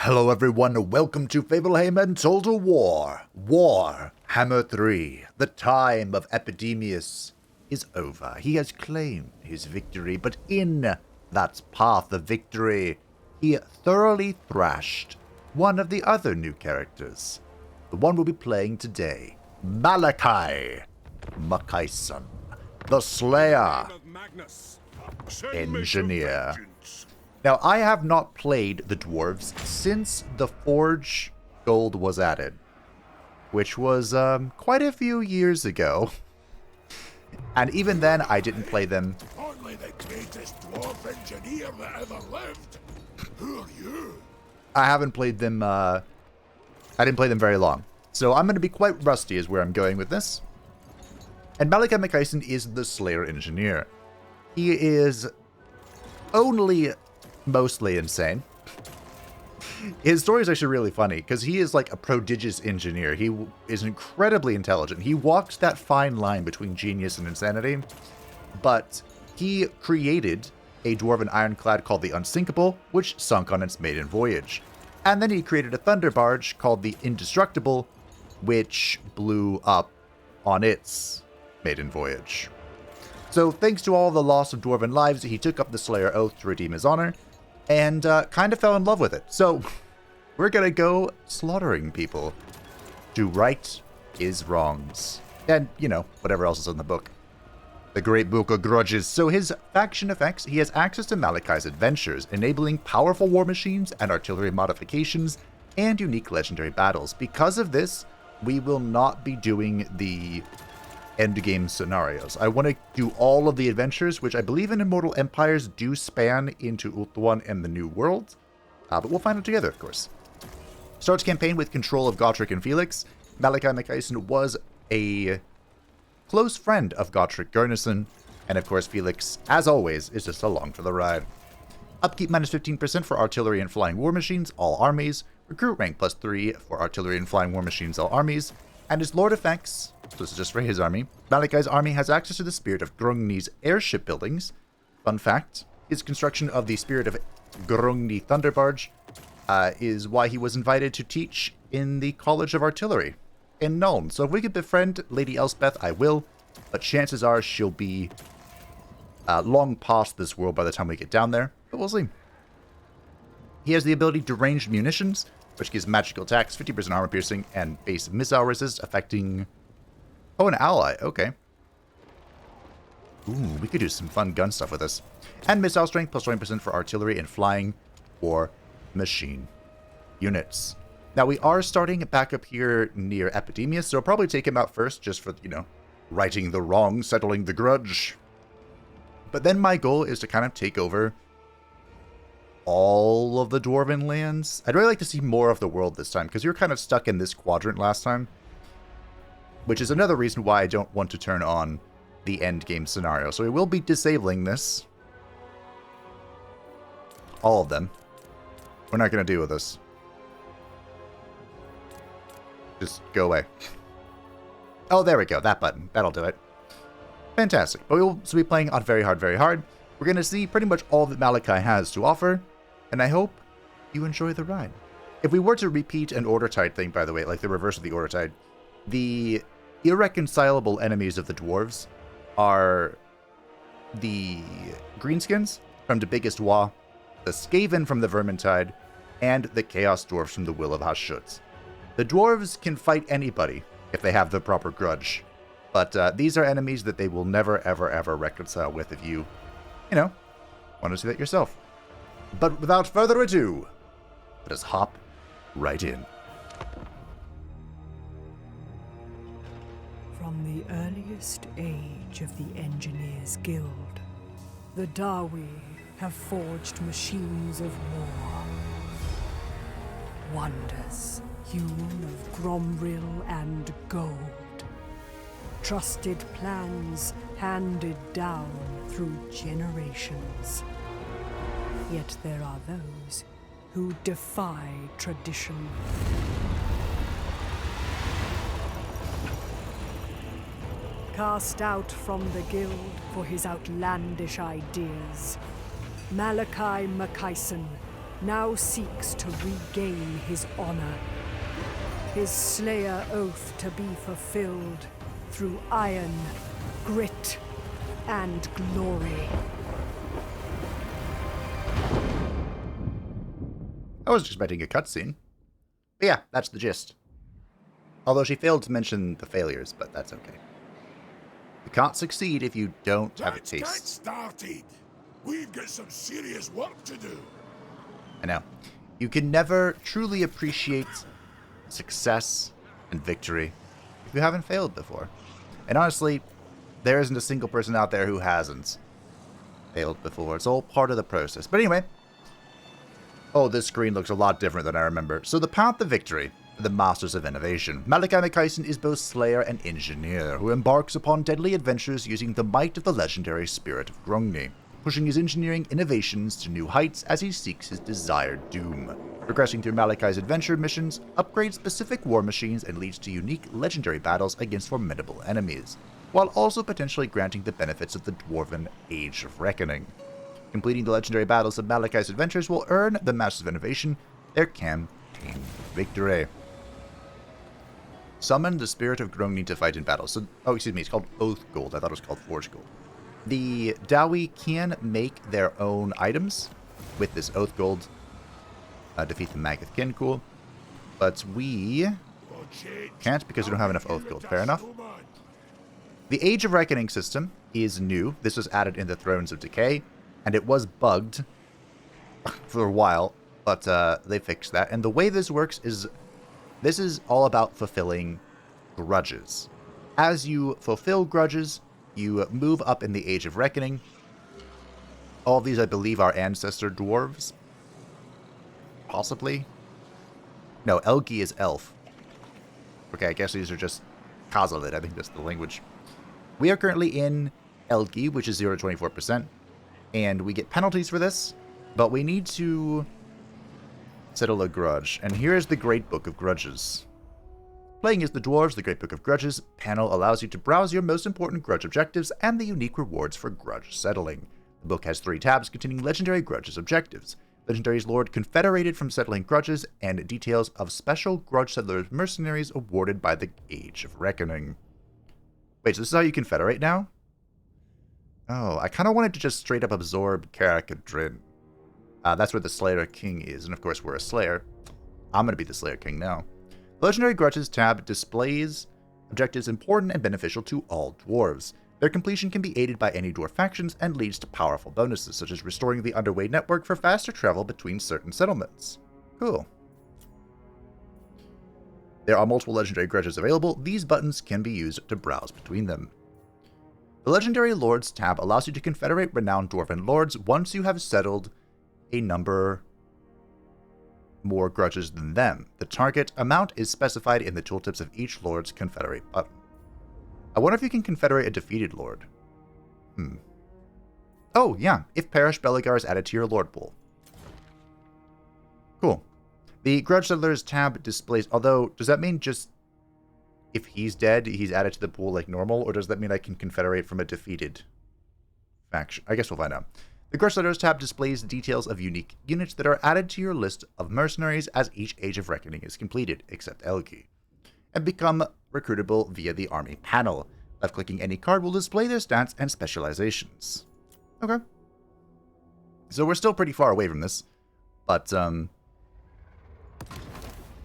Hello everyone, welcome to Fablehaven Total War. Warhammer 3. The time of Epidemius is over. He has claimed his victory, but in that path of victory, he thoroughly thrashed one of the other new characters. The one we'll be playing today, Malakai Makaisson, the Slayer Engineer. Now, I have not played the dwarves since the Forge Gold was added, which was quite a few years ago. And even then, I didn't play them. Only the greatest dwarf engineer that ever lived. Who are you? I haven't played them. I didn't play them very long, so I'm going to be quite rusty, is where I'm going with this. And Malakai Makaisson is the Slayer Engineer. He is only mostly insane. His story is actually really funny because he is like a prodigious engineer. He is incredibly intelligent. He walks that fine line between genius and insanity, but he created a dwarven ironclad called the Unsinkable, which sunk on its maiden voyage. And then he created a thunder barge called the Indestructible, which blew up on its maiden voyage. So thanks to all the loss of dwarven lives, he took up the Slayer Oath to redeem his honor, and kind of fell in love with it. So we're gonna go slaughtering people to right his wrongs. And, you know, whatever else is in the book. The Great Book of Grudges. So his faction effects, he has access to Malakai's adventures, enabling powerful war machines and artillery modifications, and unique legendary battles. Because of this, we will not be doing the endgame scenarios. I want to do all of the adventures, which I believe in Immortal Empires do span into Ulthuan and the New World, but we'll find out together, of course. Starts campaign with control of Gotrek and Felix. Malakai Makaisson was a close friend of Gotrek Garnison, and of course Felix, as always, is just along for the ride. Upkeep minus 15% for artillery and flying war machines, all armies. Recruit rank plus 3 for artillery and flying war machines, all armies. And his lord effects, so this is just for his army. Malakai's army has access to the Spirit of Grungni's airship buildings. Fun fact, his construction of the Spirit of Grungni Thunder Barge is why he was invited to teach in the College of Artillery in Nuln. So if we could befriend Lady Elspeth, I will, but chances are she'll be long past this world by the time we get down there, but we'll see. He has the ability to range munitions, which gives magical attacks, 50% armor piercing, and base missile resist, affecting... Oh, an ally. Okay. Ooh, we could do some fun gun stuff with this. And missile strength, plus 20% for artillery and flying or machine units. Now, we are starting back up here near Epidemius, so I'll probably take him out first, just for, you know, righting the wrong, settling the grudge. But then my goal is to kind of take over all of the Dwarven lands. I'd really like to see more of the world this time, because you're kind of stuck in this quadrant last time. Which is another reason why I don't want to turn on the end game scenario. So we will be disabling this. All of them. We're not going to deal with this. Just go away. Oh, there we go. That button. That'll do it. Fantastic. But we will be playing on very hard, very hard. We're going to see pretty much all that Malakai has to offer. And I hope you enjoy the ride. If we were to repeat an Order Tide thing, by the way, like the reverse of the Order Tide, the irreconcilable enemies of the dwarves are the Greenskins from the Biggest Wa, the Skaven from the Vermintide, and the Chaos Dwarves from the Will of Hashut. The dwarves can fight anybody if they have the proper grudge, but these are enemies that they will never, ever, ever reconcile with if you know, want to see that yourself. But without further ado, let us hop right in. From the earliest age of the Engineers Guild, the Dawi have forged machines of war. Wonders hewn of gromril and gold. Trusted plans handed down through generations. Yet there are those who defy tradition. Cast out from the guild for his outlandish ideas, Malakai Makaisson now seeks to regain his honor. His Slayer oath to be fulfilled through iron, grit, and glory. I was expecting a cutscene. But yeah, that's the gist. Although she failed to mention the failures, but that's okay. You can't succeed if you don't have a Let's get taste. started. We've got some serious work to do. I know. You can never truly appreciate success and victory if you haven't failed before. And honestly, there isn't a single person out there who hasn't failed before. It's all part of the process. But anyway. Oh, this screen looks a lot different than I remember. So the path to victory, the Masters of Innovation. Malakai Makaisson is both slayer and engineer, who embarks upon deadly adventures using the might of the legendary spirit of Grungni, pushing his engineering innovations to new heights as he seeks his desired doom. Progressing through Malakai's adventure missions, upgrades specific war machines and leads to unique legendary battles against formidable enemies, while also potentially granting the benefits of the Dwarven Age of Reckoning. Completing the legendary battles of Malakai's adventures will earn the Masters of Innovation their campaign victory. Summon the Spirit of Grungni to fight in battle. So, it's called Oath Gold. I thought it was called Forge Gold. The Dawi can make their own items with this Oath Gold. Defeat the Magath Kin, cool. But we can't because we don't have enough Oath Gold. Fair enough. The Age of Reckoning system is new. This was added in the Thrones of Decay. And it was bugged for a while, but they fixed that. And the way this works is, this is all about fulfilling grudges. As you fulfill grudges, you move up in the Age of Reckoning. All of these, I believe, are ancestor dwarves. Possibly. No, Elgi is elf. Okay, I guess these are just Kazalid. I think that's the language. We are currently in Elgi, which is 0 to 24%. And we get penalties for this, but we need to settle a grudge. And here is the Great Book of Grudges. Playing as the Dwarves, the Great Book of Grudges panel allows you to browse your most important grudge objectives and the unique rewards for grudge settling. The book has 3 tabs containing legendary grudges objectives. Legendary's Lord confederated from settling grudges, and details of special grudge settlers mercenaries awarded by the Age of Reckoning. Wait, so this is how you confederate now? Oh, I kind of wanted to just straight up absorb A Grudgin. That's where the Slayer King is, and of course we're a Slayer. I'm going to be the Slayer King now. The Legendary Grudges tab displays objectives important and beneficial to all dwarves. Their completion can be aided by any dwarf factions and leads to powerful bonuses, such as restoring the underway network for faster travel between certain settlements. Cool. There are multiple Legendary Grudges available. These buttons can be used to browse between them. The Legendary Lords tab allows you to confederate renowned Dwarven Lords once you have settled a number more grudges than them. The target amount is specified in the tooltips of each Lord's confederate button. I wonder if you can confederate a defeated Lord. Oh, yeah, if Parish Beligar is added to your Lord pool. Cool. The Grudge Settlers tab displays, although, does that mean just if he's dead, he's added to the pool like normal, or does that mean I can confederate from a defeated faction? I guess we'll find out. The Grudge Settlers tab displays details of unique units that are added to your list of mercenaries as each Age of Reckoning is completed, except Elgi, and become recruitable via the army panel. Left-clicking any card will display their stats and specializations. Okay. So we're still pretty far away from this, but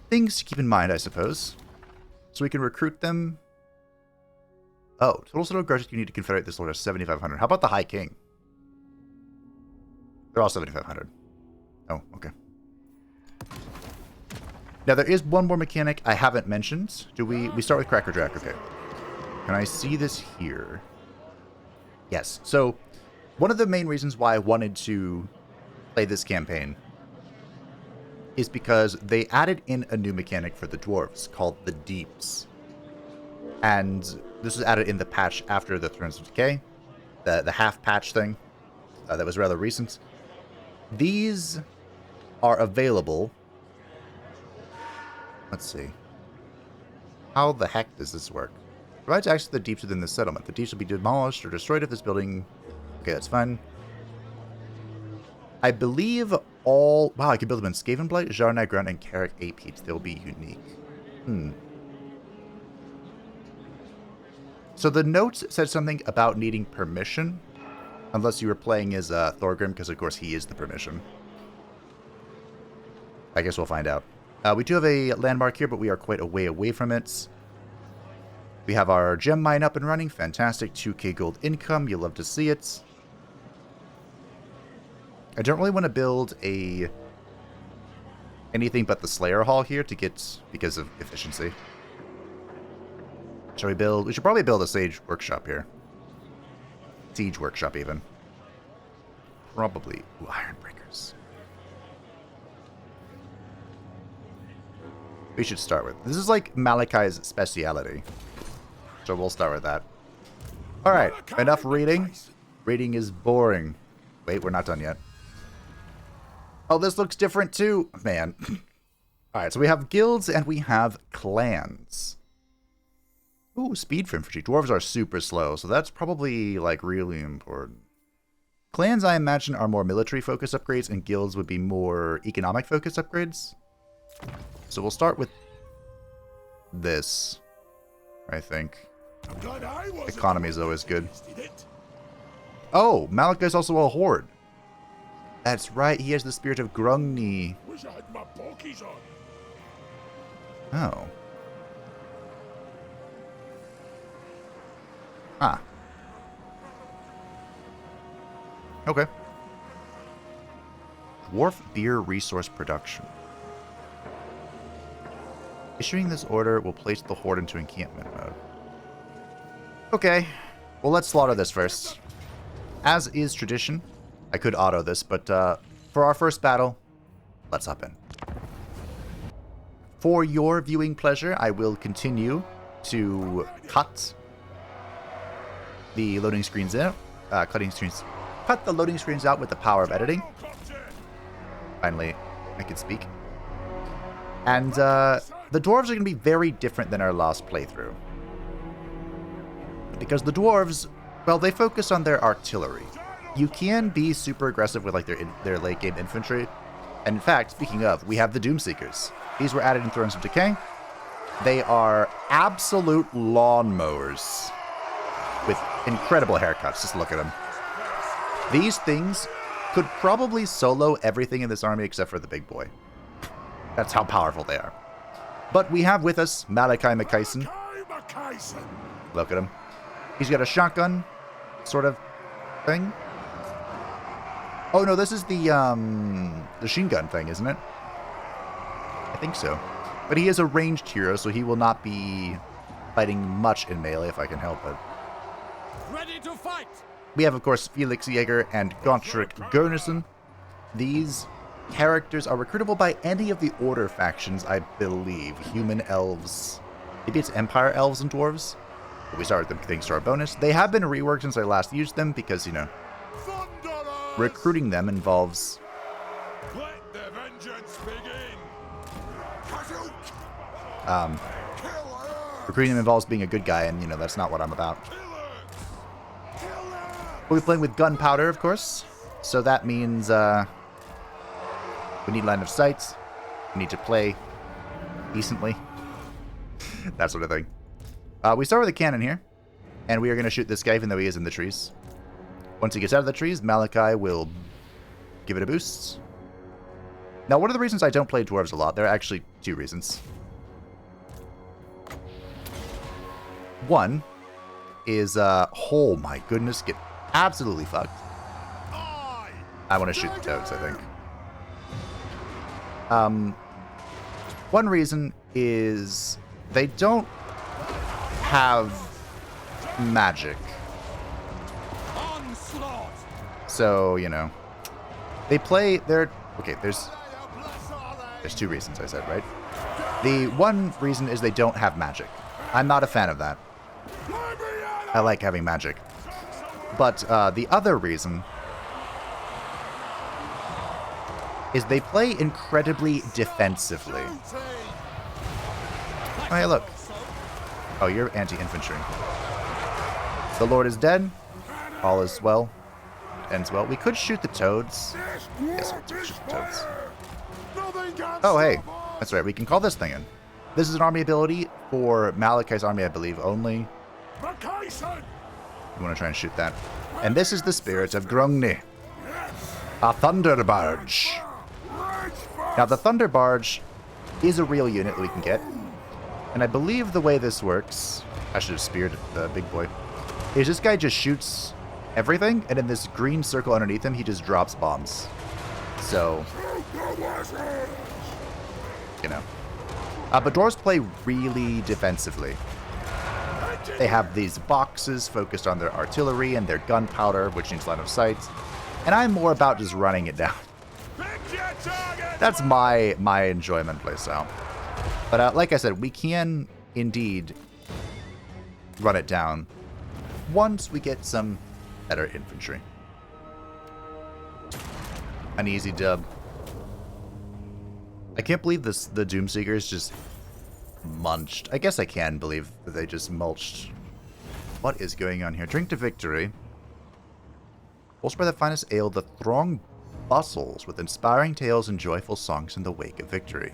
things to keep in mind, I suppose. So we can recruit them. Oh, total set of grudges you need to confederate this lord is 7,500. How about the High King? They're all 7,500. Oh, okay. Now there is one more mechanic I haven't mentioned. We start with Crackerjack, okay. Can I see this here? Yes. So one of the main reasons why I wanted to play this campaign is because they added in a new mechanic for the dwarves called the Deeps. And this was added in the patch after the Thrones of Decay, the half patch thing that was rather recent. These are available. Let's see. How the heck does this work? Provides access to the Deeps within the settlement. The Deeps will be demolished or destroyed if this building... Okay, that's fine. I believe all... Wow, I can build them in Skavenblight, Jarnai Grunt, and Carrick AP. They'll be unique. So the notes said something about needing permission. Unless you were playing as Thorgrim, because of course he is the permission. I guess we'll find out. We do have a landmark here, but we are quite a way away from it. We have our gem mine up and running. Fantastic. 2k gold income. You'll love to see it. I don't really want to build anything but the Slayer Hall here to get... because of efficiency. Shall we build... We should probably build a Sage Workshop here. Siege Workshop, even. Probably. Ooh, Ironbreakers. We should start with... This is like Malakai's speciality. So we'll start with that. Alright, enough reading. Reading is boring. Wait, we're not done yet. Oh, this looks different too. Man. Alright, so we have guilds and we have clans. Ooh, speed for infantry. Dwarves are super slow, so that's probably, like, really important. Clans, I imagine, are more military-focused upgrades, and guilds would be more economic-focused upgrades. So we'll start with this, I think. Economy is always good. Oh, Malakai's also a horde. That's right, he has the spirit of Grungni. Oh. Ah. Okay. Dwarf beer resource production. Issuing this order will place the horde into encampment mode. Okay. Well, let's slaughter this first. As is tradition, I could auto this, but for our first battle, let's hop in. For your viewing pleasure, I will continue to cut the loading screens out. Cut the loading screens out with the power of editing. Finally, I can speak. And the dwarves are going to be very different than our last playthrough. Because the dwarves, well, they focus on their artillery. You can be super aggressive with like their late game infantry. And in fact, speaking of, we have the Doomseekers. These were added in Thrones of Decay. They are absolute lawnmowers with incredible haircuts. Just look at them. These things could probably solo everything in this army except for the big boy. That's how powerful they are. But we have with us Malakai Makaisson. Look at him. He's got a shotgun sort of thing. Oh no, this is the machine gun thing, isn't it? I think so. But he is a ranged hero, so he will not be fighting much in melee if I can help it. Ready to fight. We have, of course, Felix Jaeger and Gottschrick Gurnisson. These characters are recruitable by any of the Order factions, I believe. Human elves. Maybe it's Empire elves and dwarves. But we start with them thanks to our bonus. They have been reworked since I last used them because, you know, recruiting them involves... Let the vengeance begin. Recruiting them involves being a good guy, and, you know, that's not what I'm about. We'll be playing with gunpowder, of course. So that means we need line of sight. We need to play decently. That sort of thing. We start with a cannon here. And we are going to shoot this guy even though he is in the trees. Once he gets out of the trees, Malakai will give it a boost. Now, one of the reasons I don't play dwarves a lot, there are actually two reasons. One is, oh my goodness, get absolutely fucked. I want to shoot the toads, I think. One reason is they don't have magic. So, you know, they play their... Okay, there's two reasons I said, right? The one reason is they don't have magic. I'm not a fan of that. I like having magic. But the other reason is they play incredibly defensively. Oh, hey, look. Oh, you're anti-infantry. The Lord is dead. All is well. ends well. We could shoot the toads. Yes, we'll shoot the toads. Nothing can Oh, hey. stop us. That's right. We can call this thing in. This is an army ability for Malakai's army, I believe, only. Makaisson! You want to try and shoot that. And this is the spirit of Grungni. A Thunder Barge. Now, the Thunder Barge is a real unit that we can get. And I believe the way this works... I should have speared the big boy. Is this guy just shoots everything, and in this green circle underneath him, he just drops bombs. So... you know. But dwarves play really defensively. They have these boxes focused on their artillery and their gunpowder, which needs line of sight. And I'm more about just running it down. That's my enjoyment playstyle. But like I said, we can indeed run it down once we get some better infantry. An easy dub. I can't believe this. The Doomseekers just munched. I guess I can believe that they just mulched. What is going on here? Drink to victory. Pulsed by the finest ale, the throng bustles with inspiring tales and joyful songs in the wake of victory,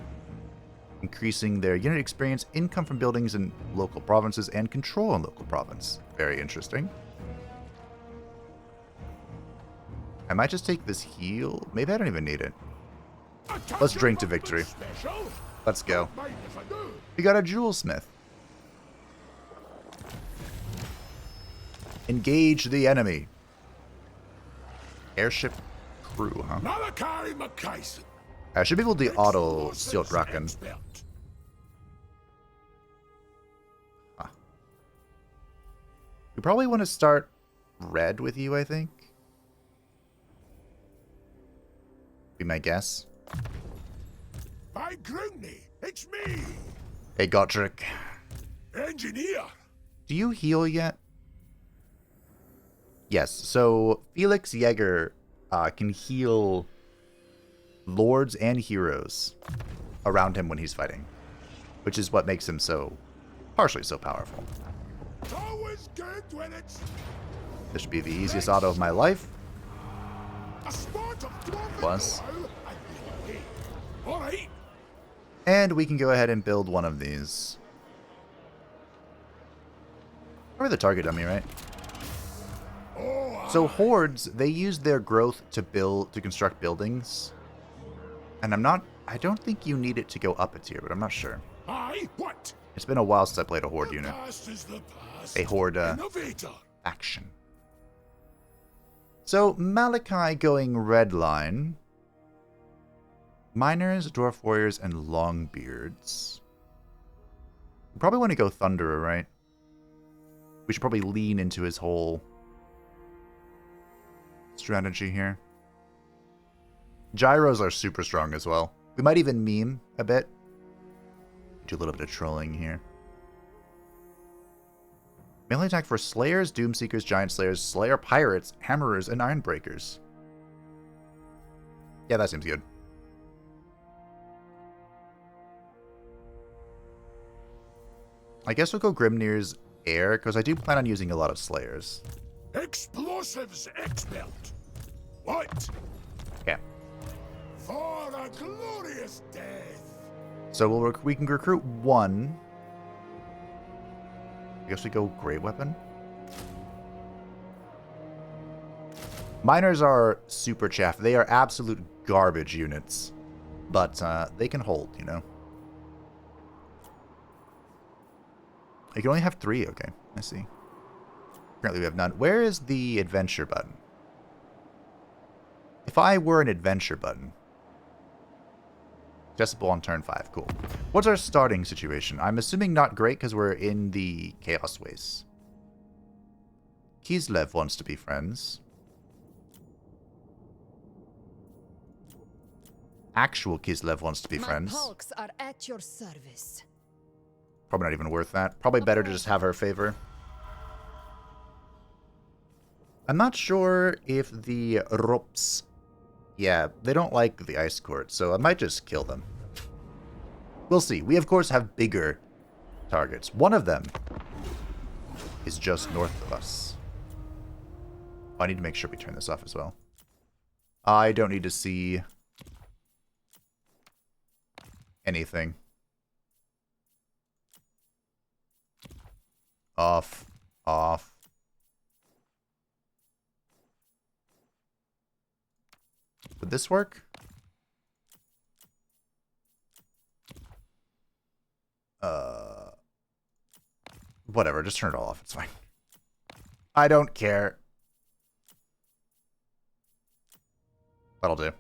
increasing their unit experience, income from buildings in local provinces, and control in local province. Very interesting. I might just take this heal. Maybe I don't even need it. Let's drink to victory. Let's go. We got a jewel smith. Engage the enemy. Airship crew, huh? Malakai Makaisson. I should be able to auto Steel Draken. Huh. We probably want to start red with you, I think. Be my guess. By Grungni, it's me, Hey, Gotrick. engineer. Do you heal yet? Yes, so Felix Jäger can heal lords and heroes around him when he's fighting, which is what makes him so, partially so powerful. It's always good when it's This should be the easiest auto of my life. a sport of dwarven Plus. know-how. Hey, all right. And we can go ahead and build one of these. Probably the target dummy, right? So hordes, they use their growth to construct buildings. And I don't think you need it to go up a tier, but I'm not sure. Aye, what? It's been a while since I played a horde The unit. past is the past. A horde Innovator. action. So Malakai going red line. Miners, dwarf warriors, and longbeards. We probably want to go Thunderer, right? We should probably lean into his whole strategy here. Gyros are super strong as well. We might even meme a bit. Do a little bit of trolling here. Melee attack for Slayers, Doomseekers, Giant Slayers, Slayer Pirates, Hammerers, and Ironbreakers. Yeah, that seems good. I guess we'll go Grimnir's Air, because I do plan on using a lot of Slayers. Explosives expert. What? Okay. For a glorious death. So we can recruit one. I guess we go Great Weapon. Miners are super chaff. They are absolute garbage units. But they can hold, you know. You can only have 3. Okay, I see. Currently we have none. Where is the adventure button? If I were an adventure button. Accessible on turn 5. Cool. What's our starting situation? I'm assuming not great because we're in the Chaos Waste. Kislev wants to be friends. Actual Kislev wants to be friends. My pulks are at your service. Probably not even worth that. Probably better to just have her favor. I'm not sure if the Rups... Yeah, they don't like the Ice Court, so I might just kill them. We'll see. We, of course, have bigger targets. One of them is just north of us. I need to make sure we turn this off as well. I don't need to see anything. Off. Off. Would this work? Whatever, just turn it all off. It's fine. I don't care. That'll do.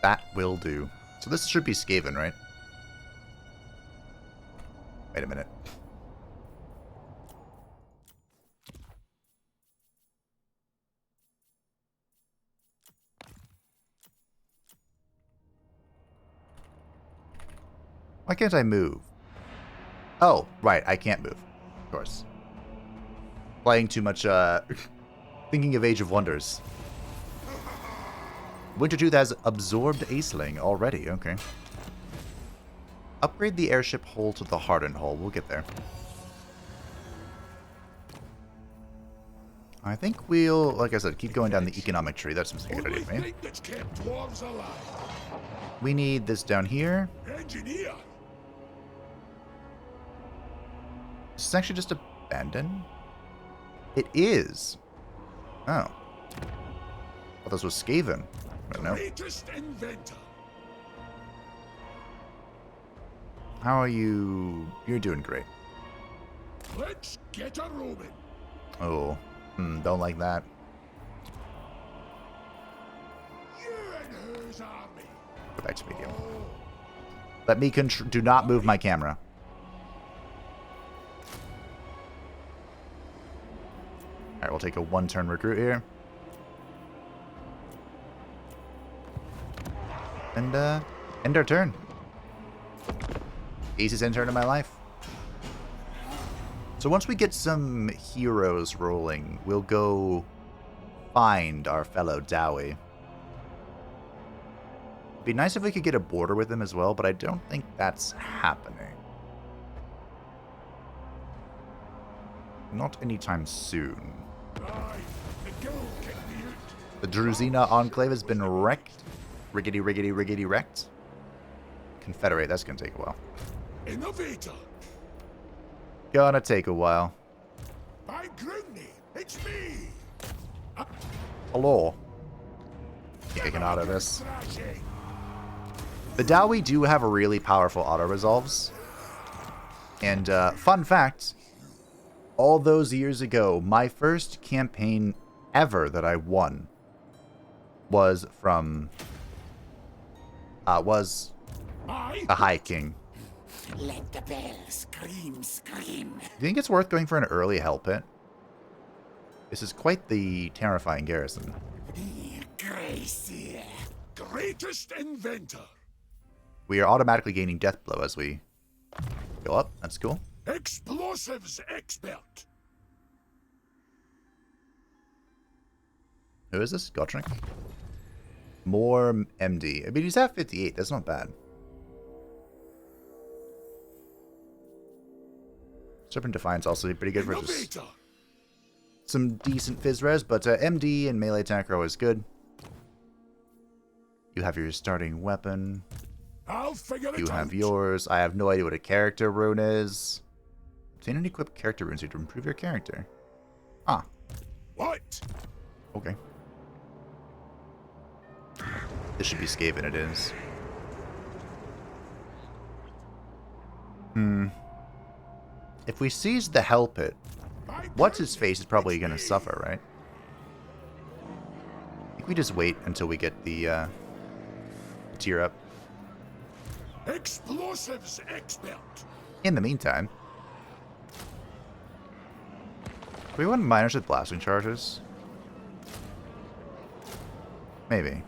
That will do. So this should be Skaven, right? Wait a minute. Why can't I move? Oh, right, I can't move. Of course. Playing too much, thinking of Age of Wonders. Wintertooth has absorbed Aceling already, okay. Upgrade the airship hull to the hardened hull. We'll get there. I think we'll, like I said, keep going down the economic tree. That seems like a good idea, man. We need this down here. Engineer. Is this actually just abandoned? It is. Oh. I thought this was Skaven. I don't know. Greatest inventor. How are you? You're doing great. Let's get a Roman. Oh. Don't like that. You and whose army? Go back to medium. Oh, Let me do not move my camera. Alright, we'll take a one-turn recruit here. And, end our turn. Easiest end turn of my life. So once we get some heroes rolling, we'll go find our fellow Dawi. It'd be nice if we could get a border with him as well, but I don't think that's happening. Not anytime soon. aye, the gold can be out. The Druzina Enclave has been wrecked. Riggedy, riggedy, riggedy wrecked. Confederate, that's gonna take a while. Innovator. Gonna take a while. By Grungni, it's me. Hello. Getting out of this. Thrashing. The Dawi do have really powerful auto-resolves. And, fun fact, all those years ago, my first campaign ever that I won was from, was Aye. a High King. Let the bell scream, scream. Do you think it's worth going for an early Hell Pit? This is quite the terrifying garrison. Gracie. Greatest inventor. We are automatically gaining Death Blow as we go up. That's cool. Explosives expert. Who is this? Gotrek? More MD. I mean, he's at 58. That's not bad. Serpent Defiance also pretty good versus Innovator. some decent Fizz res, but MD and melee attack are always good. You have your starting weapon. I'll figure it out. You have yours. I have no idea what a character rune is. Obtain and equip character runes to improve your character. Ah, What? okay. This should be Skaven, it is. If we seize the Hell Pit, By what's his Grungni, face is probably it's going to me. suffer, right? I think we just wait until we get the tier up. Explosives expert. In the meantime, do we want miners with blasting charges? Maybe.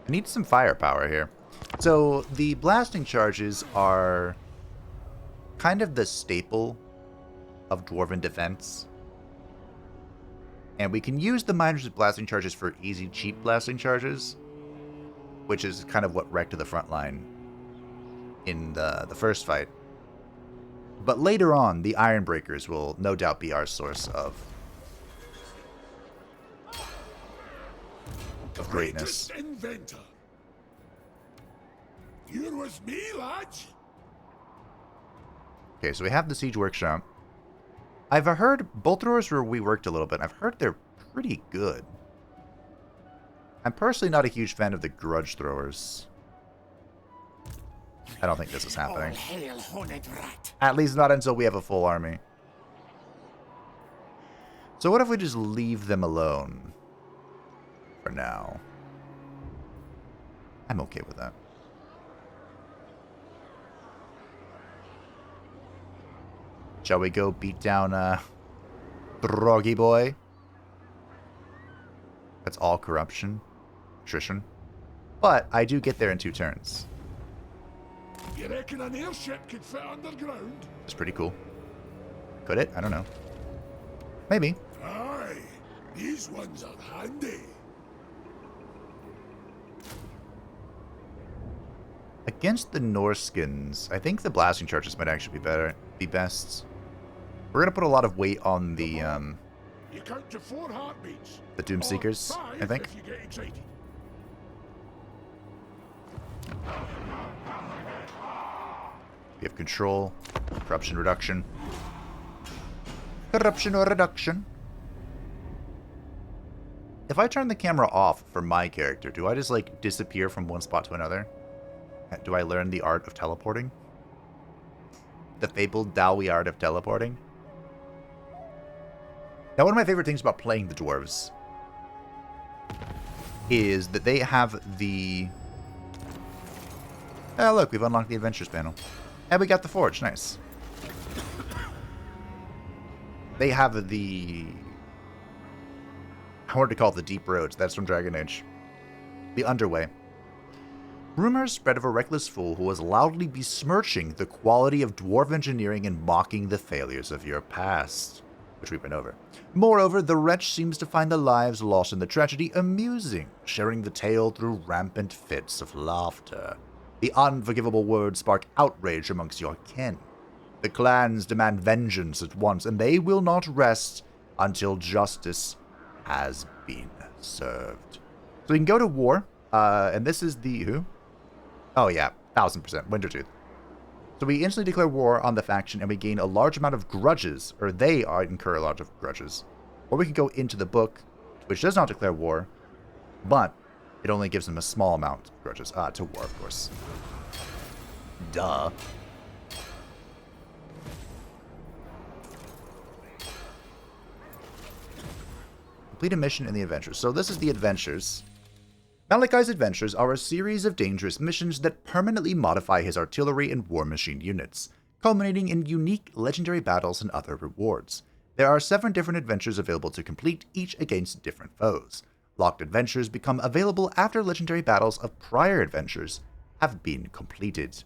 I need some firepower here. So the blasting charges are kind of the staple of Dwarven defense. And we can use the miners with blasting charges for easy, cheap blasting charges, which is kind of what wrecked the front line in the first fight. But later on, the Ironbreakers will no doubt be our source of greatness. Greatest inventor. You're with me, lads. Okay, so we have the Siege Workshop. I've heard bolt throwers were reworked a little bit. I've heard they're pretty good. I'm personally not a huge fan of the grudge throwers. I don't think this is happening. All hail, horned rat. At least not until we have a full army. So what if we just leave them alone for now? I'm okay with that. Shall we go beat down Throggy boy? That's all corruption. Attrition. But I do get there in 2 turns. You reckon an airship could fit underground? That's pretty cool. Could it? I don't know. Maybe. Aye, these ones are handy. Against the Norskins, I think the blasting charges might actually be best. We're gonna put a lot of weight on the You count to 4 heartbeats. the Doomseekers, Or 5 I think. if you get excited. We have control, corruption reduction. Corruption or reduction. If I turn the camera off for my character, do I just like disappear from one spot to another? Do I learn the art of teleporting? The fabled Dawi art of teleporting? Now, one of my favorite things about playing the dwarves is that they have the... Oh, look, we've unlocked the adventures panel. And we got the forge, nice. They have the... I wanted to call it the deep roads, that's from Dragon Age. The underway. Rumors spread of a reckless fool who was loudly besmirching the quality of dwarf engineering and mocking the failures of your past, which we've been over. Moreover, the wretch seems to find the lives lost in the tragedy amusing, sharing the tale through rampant fits of laughter. The unforgivable words spark outrage amongst your kin. The clans demand vengeance at once, and they will not rest until justice has been served. So we can go to war, and this is the... Who? Oh yeah, 1000%, Wintertooth. So we instantly declare war on the faction, and we gain a large amount of grudges, or they incur a lot of grudges. Or we can go into the book, which does not declare war, but it only gives them a small amount of grudges. To war, of course. Duh. Complete a mission in the adventures. So this is the adventures. Malakai's adventures are a series of dangerous missions that permanently modify his artillery and war machine units, culminating in unique legendary battles and other rewards. There are 7 different adventures available to complete, each against different foes. Locked adventures become available after legendary battles of prior adventures have been completed.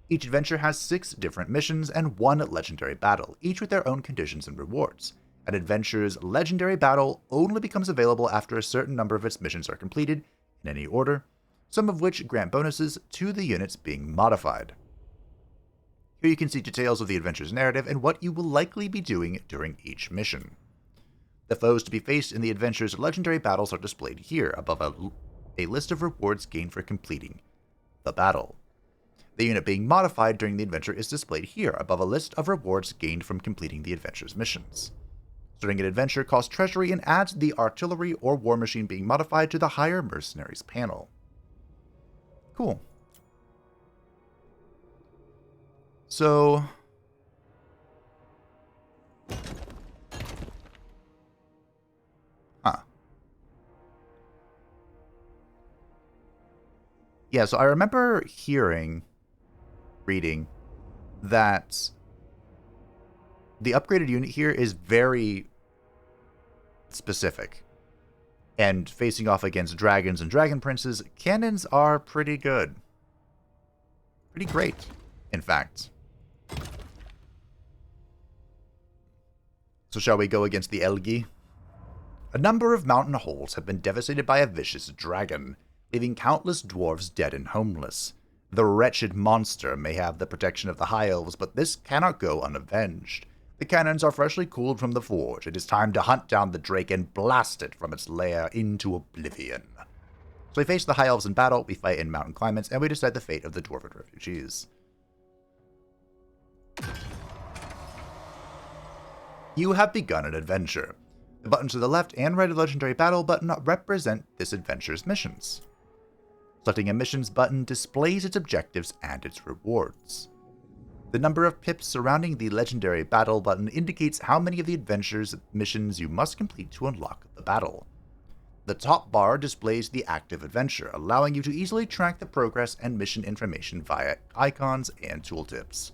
Each adventure has 6 different missions and 1 legendary battle, each with their own conditions and rewards. An adventure's legendary battle only becomes available after a certain number of its missions are completed, in any order, some of which grant bonuses to the units being modified. Here you can see details of the adventure's narrative and what you will likely be doing during each mission. The foes to be faced in the adventure's legendary battles are displayed here, above a list of rewards gained for completing the battle. The unit being modified during the adventure is displayed here, above a list of rewards gained from completing the adventure's missions. Starting an adventure costs treasury and adds the artillery or war machine being modified to the higher mercenaries panel. Cool. So... Yeah, so I remember reading, that the upgraded unit here is very specific. And facing off against dragons and dragon princes, cannons are pretty good. Pretty great, in fact. So shall we go against the Elgi? A number of mountain holes have been devastated by a vicious dragon, leaving countless dwarves dead and homeless. The wretched monster may have the protection of the High Elves, but this cannot go unavenged. The cannons are freshly cooled from the forge. It is time to hunt down the drake and blast it from its lair into oblivion. So we face the High Elves in battle, we fight in mountain climates, and we decide the fate of the Dwarven refugees. You have begun an adventure. The buttons to the left and right of the Legendary Battle button represent this adventure's missions. Selecting a missions button displays its objectives and its rewards. The number of pips surrounding the Legendary Battle button indicates how many of the adventure's missions you must complete to unlock the battle. The top bar displays the active adventure, allowing you to easily track the progress and mission information via icons and tooltips.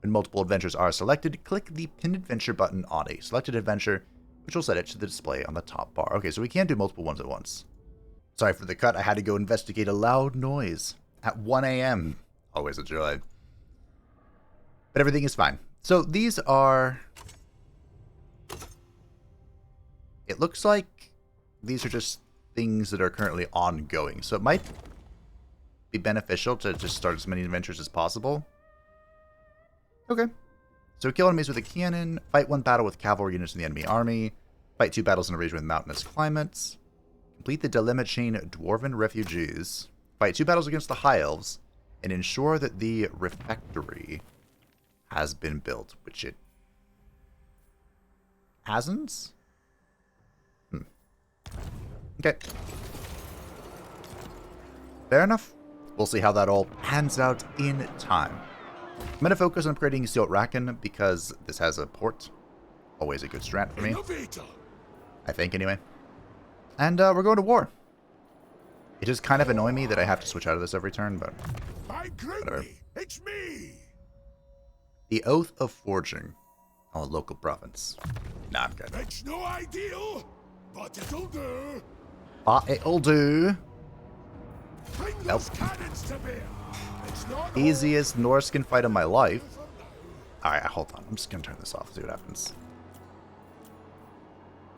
When multiple adventures are selected, click the Pinned Adventure button on a selected adventure, which will set it to the display on the top bar. Okay, so we can't do multiple ones at once. Sorry for the cut, I had to go investigate a loud noise at 1 a.m. Always a joy. But everything is fine. So these are... It looks like these are just things that are currently ongoing. So it might be beneficial to just start as many adventures as possible. Okay. So kill enemies with a cannon, fight one battle with cavalry units in the enemy army, fight 2 battles in a region with mountainous climates, complete the dilemma chain Dwarven refugees, fight 2 battles against the High Elves, and ensure that the refectory has been built, which it hasn't? Okay. Fair enough. We'll see how that all pans out in time. I'm going to focus on upgrading Siltraken because this has a port. Always a good strat for me. I think, anyway. And we're going to war. It is kind of annoying me that I have to switch out of this every turn, but whatever. It's me. The Oath of Forging. Oh, local province. Nah, I'm good. It's no ideal, but it'll do. It'll do. Bring those cannons to bear. It's not Easiest Norscan fight of my life. Alright, hold on. I'm just going to turn this off, see what happens.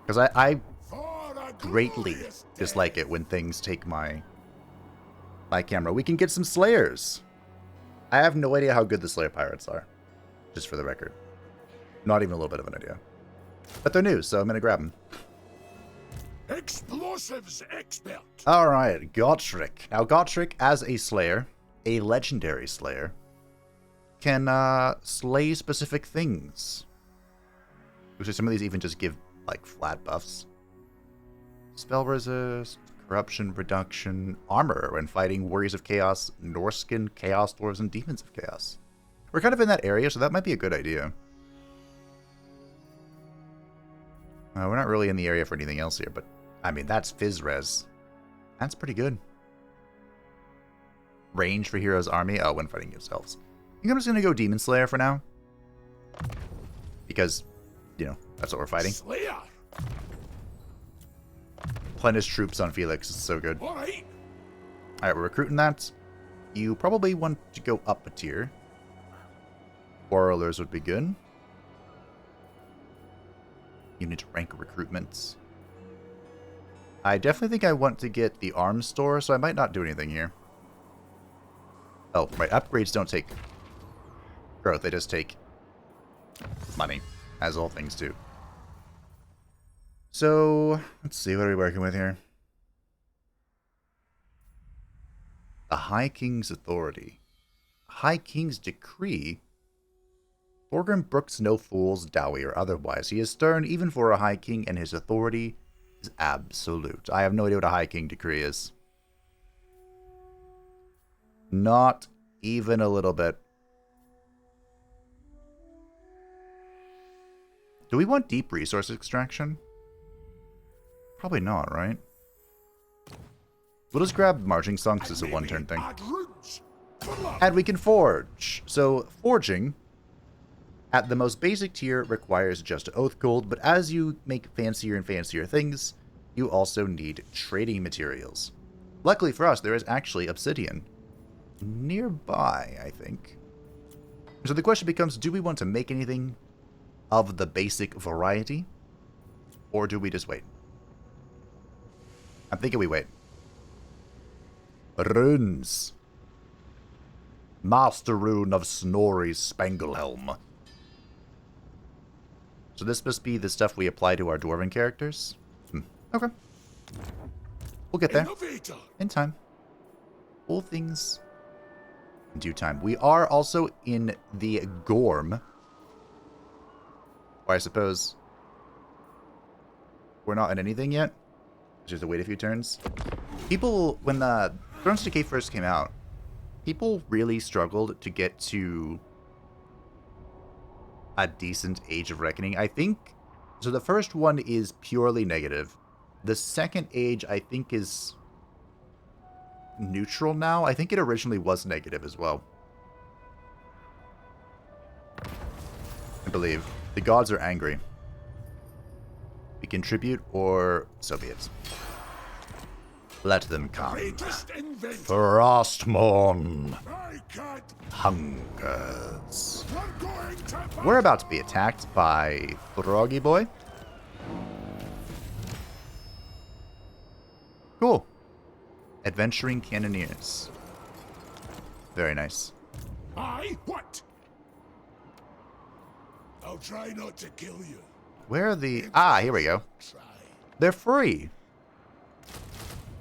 Because I greatly dislike it when things take my camera. We can get some Slayers. I have no idea how good the Slayer Pirates are. Just for the record. Not even a little bit of an idea. But they're new, so I'm going to grab them. Explosives expert. Alright, Gotrek. Now, Gotrek, as a Slayer, a legendary Slayer, can slay specific things. Which some of these even just give, like, flat buffs. Spell resist, corruption reduction, armor when fighting Warriors of Chaos, Norscan, Chaos Dwarves, and Demons of Chaos. We're kind of in that area, so that might be a good idea. We're not really in the area for anything else here, but, I mean, that's Fizz Res. That's pretty good. Range for Hero's Army? Oh, when fighting yourselves. I think I'm just going to go Demon Slayer for now. Because, you know, that's what we're fighting. Slayer. Plenish troops on Felix is so good. Alright. Alright, we're recruiting that. You probably want to go up a tier. Quarrelers would be good. Unit rank recruitments. I definitely think I want to get the arms store, so I might not do anything here. Oh, right. Upgrades don't take growth. They just take money, as all things do. So, let's see. What are we working with here? The High King's Authority. High King's Decree? Thorgrim brooks no fools, Dawi or otherwise. He is stern even for a High King, and his authority is absolute. I have no idea what a High King Decree is. Not even a little bit. Do we want deep resource extraction? Probably not, right? We'll just grab Marching Song because it's a one-turn thing. And we can forge. So, forging, at the most basic tier, requires just oath gold, but as you make fancier and fancier things, you also need trading materials. Luckily for us, there is actually obsidian nearby, I think. So the question becomes, do we want to make anything of the basic variety? Or do we just wait? I'm thinking we wait. Runes. Master Rune of Snorri's Spanglehelm. So this must be the stuff we apply to our dwarven characters? Okay. We'll get there. Innovator. In time. All things in due time. We are also in the Gorm. Or I suppose we're not in anything yet. Just have to wait a few turns. People, when the Thrones Decay first came out, people really struggled to get to a decent Age of Reckoning. I think, so the first one is purely negative. The second age, I think, is neutral now. I think it originally was negative as well. I believe. The gods are angry. We contribute, or so be it. Let them come. Greatest inventor. Frostmourne I can't. hungers. We're going to. We're about to be attacked by Throggy boy. Cool. Adventuring Cannoneers. Very nice. What? I'll try not to kill you. Where are the... Ah, here we go. Try. They're free.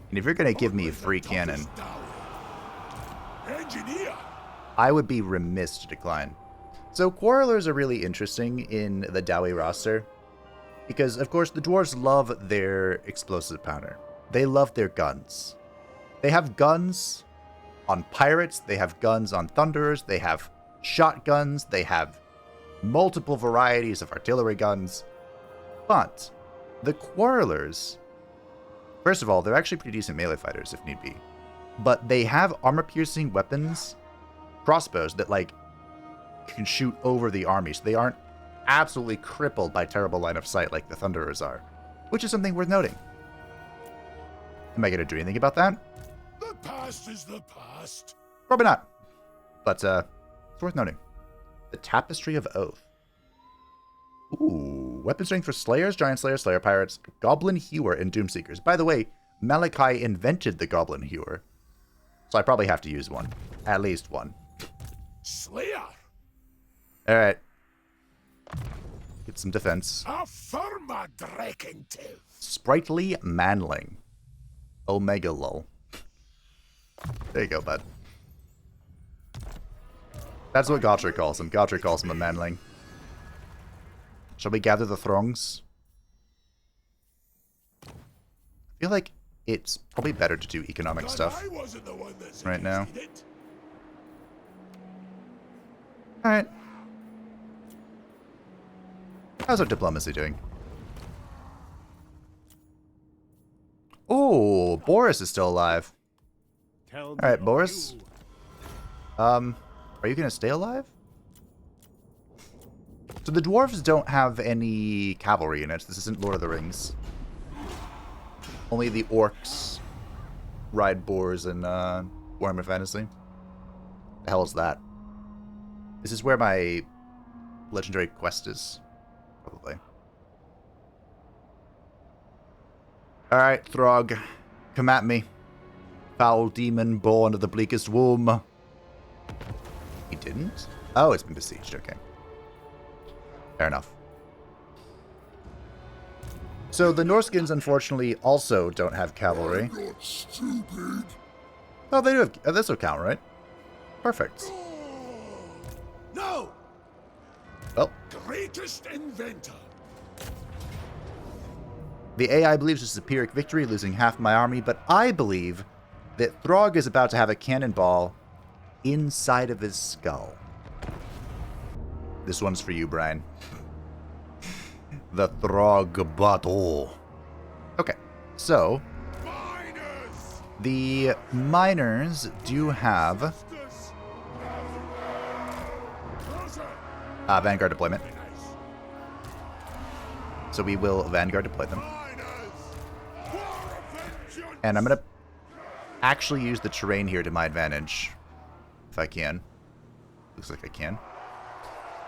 And if you're going to give me a free cannon, Engineer. I would be remiss to decline. So Quarrelers are really interesting in the Dawi roster. Because, of course, the dwarves love their explosive powder. They love their guns. They have guns on pirates. They have guns on thunderers. They have shotguns. They have multiple varieties of artillery guns. But the Quarrelers, first of all, they're actually pretty decent melee fighters if need be. But they have armor-piercing weapons, crossbows that, like, can shoot over the army. So they aren't absolutely crippled by terrible line of sight like the Thunderers are. Which is something worth noting. Am I going to do anything about that? The past is the past. Probably not. But, it's worth noting. The Tapestry of Oath. Ooh. Weapon strength for Slayers, Giant Slayers, Slayer Pirates, Goblin Hewer, and Doomseekers. By the way, Malakai invented the Goblin Hewer. So I probably have to use one. At least one. Slayer. Alright. Get some defense. A firma Drekentiv. Sprightly Manling. Omega lol. There you go, bud. That's what Gotcher calls him. Gotcher calls him a manling. Shall we gather the throngs? I feel like it's probably better to do economic stuff I wasn't the one that right now. suggested it. Alright. How's our diplomacy doing? Oh, Boris is still alive. Alright, Boris. Are you gonna stay alive? So the dwarves don't have any cavalry in it. This isn't Lord of the Rings. Only the orcs ride boars in Warhammer Fantasy. The hell is that? This is where my legendary quest is. Probably. Alright, Throgg. Come at me. Foul demon born of the bleakest womb. He didn't? Oh, it's been besieged. Okay. Fair enough. So the Norskins, unfortunately, also don't have cavalry. I'm not stupid. Oh, they do have... Oh, this will count, right? Perfect. No. Well, Greatest inventor. the AI believes this is a Pyrrhic victory, losing half my army, but I believe that Throgg is about to have a cannonball inside of his skull. This one's for you, Brian. The Throgg battle. Okay, so Miners. the miners do have Vanguard deployment. So we will Vanguard deploy them. And I'm going to actually use the terrain here to my advantage. If I can. Looks like I can.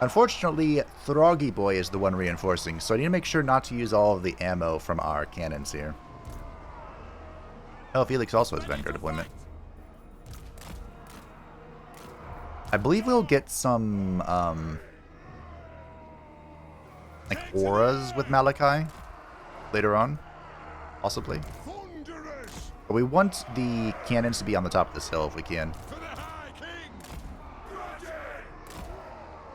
Unfortunately, Throggy Boy is the one reinforcing, so I need to make sure not to use all of the ammo from our cannons here. Oh, Felix also has Vanguard deployment. I believe we'll get some, like, auras with Malakai later on, possibly. But we want the cannons to be on the top of this hill if we can.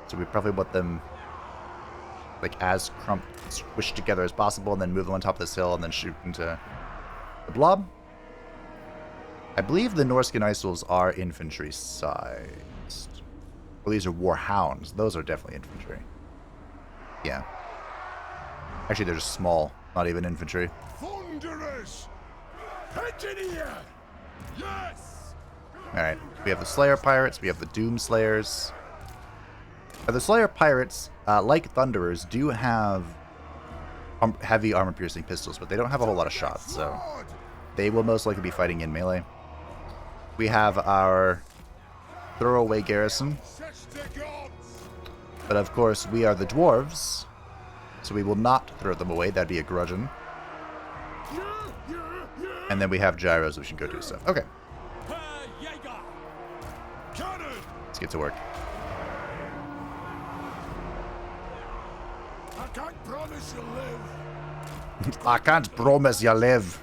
So we probably want them, like, as squished together as possible, and then move them on top of this hill, and then shoot into the blob. I believe the Norskin Isles are infantry sized. Well, these are Warhounds. Those are definitely infantry. Yeah. Actually, they're just small, not even infantry. Thunderous! Engineer! Yes! Alright, we have the Slayer Pirates, we have the Doom Slayers. The Slayer Pirates, like Thunderers, do have heavy armor-piercing pistols, but they don't have a whole lot of shots, so they will most likely be fighting in melee. We have our throwaway garrison, but of course we are the dwarves, so we will not throw them away. That'd be a Grudgin. And then we have gyros, we should go do stuff. Okay. Let's get to work. I can't promise you'll live. I can't promise you live.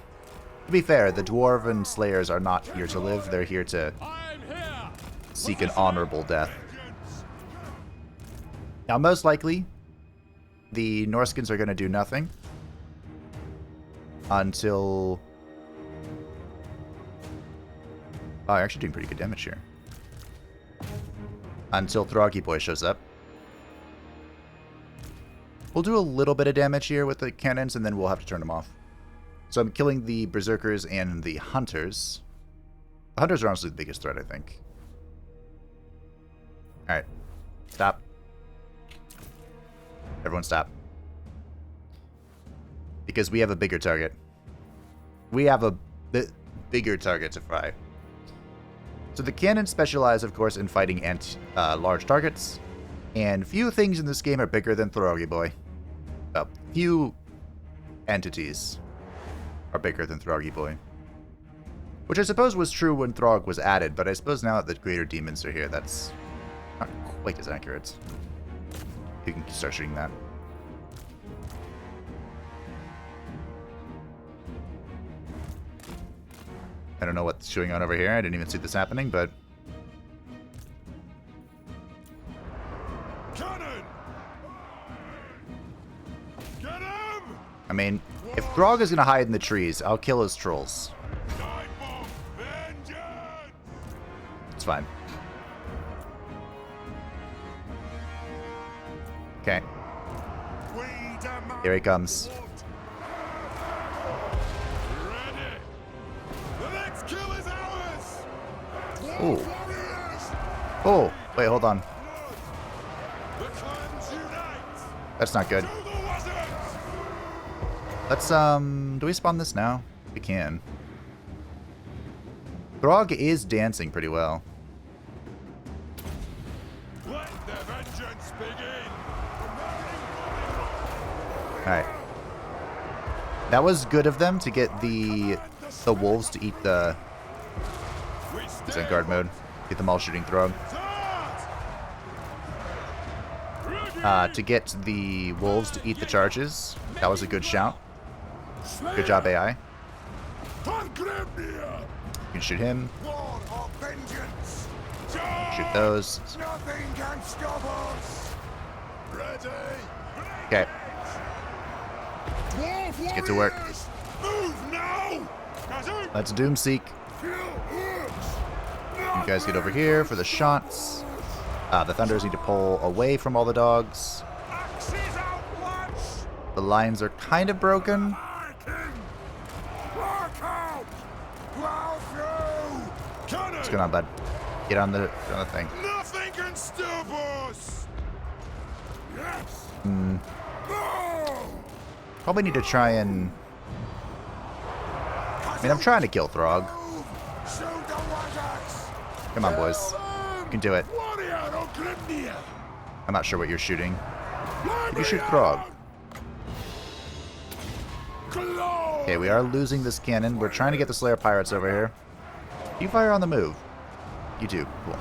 To be fair, the Dwarven Slayers are not here to live. They're here to seek an honorable death. Now, most likely, the Norskins are going to do nothing until... Oh, I'm actually doing pretty good damage here. Until Throggy Boy shows up. We'll do a little bit of damage here with the cannons, and then we'll have to turn them off. So I'm killing the Berserkers and the Hunters. The Hunters are honestly the biggest threat, I think. Alright. Stop. Everyone stop. Because we have a bigger target. We have a bigger target to fry. So the cannons specialize, of course, in fighting large targets. And few things in this game are bigger than Throggy Boy. Few entities are bigger than Throggy Boy. Which I suppose was true when Throgg was added, but I suppose now that the greater demons are here, that's not quite as accurate. You can start shooting that. I don't know what's going on over here. I didn't even see this happening, but... Cannon! Get him! I mean, if Throgg is going to hide in the trees, I'll kill his trolls. It's fine. Okay. Here he comes. Oh. Oh, wait, hold on. That's not good. Let's, do we spawn this now? We can. Throgg is dancing pretty well. Let the vengeance begin. Alright. That was good of them to get the wolves to eat the... He's in guard mode. Get them all shooting Throgg. To get the wolves to eat the charges. That was a good shout. Good job, AI. You can shoot him. Shoot those. Nothing can stop us. Ready. Okay. Let's get to work. Move now. Let's Doomseek. You guys get over here for the shots. The Thunders need to pull away from all the dogs. The lines are kind of broken. What's going on, bud? Get on the thing. Nothing can stop us. Yes. Probably need to try and... I mean, I'm trying to kill Throgg. Come on, boys. You can do it. I'm not sure what you're shooting. You shoot Throgg. Okay, we are losing this cannon. We're trying to get the Slayer Pirates over here. You fire on the move. You do. Cool.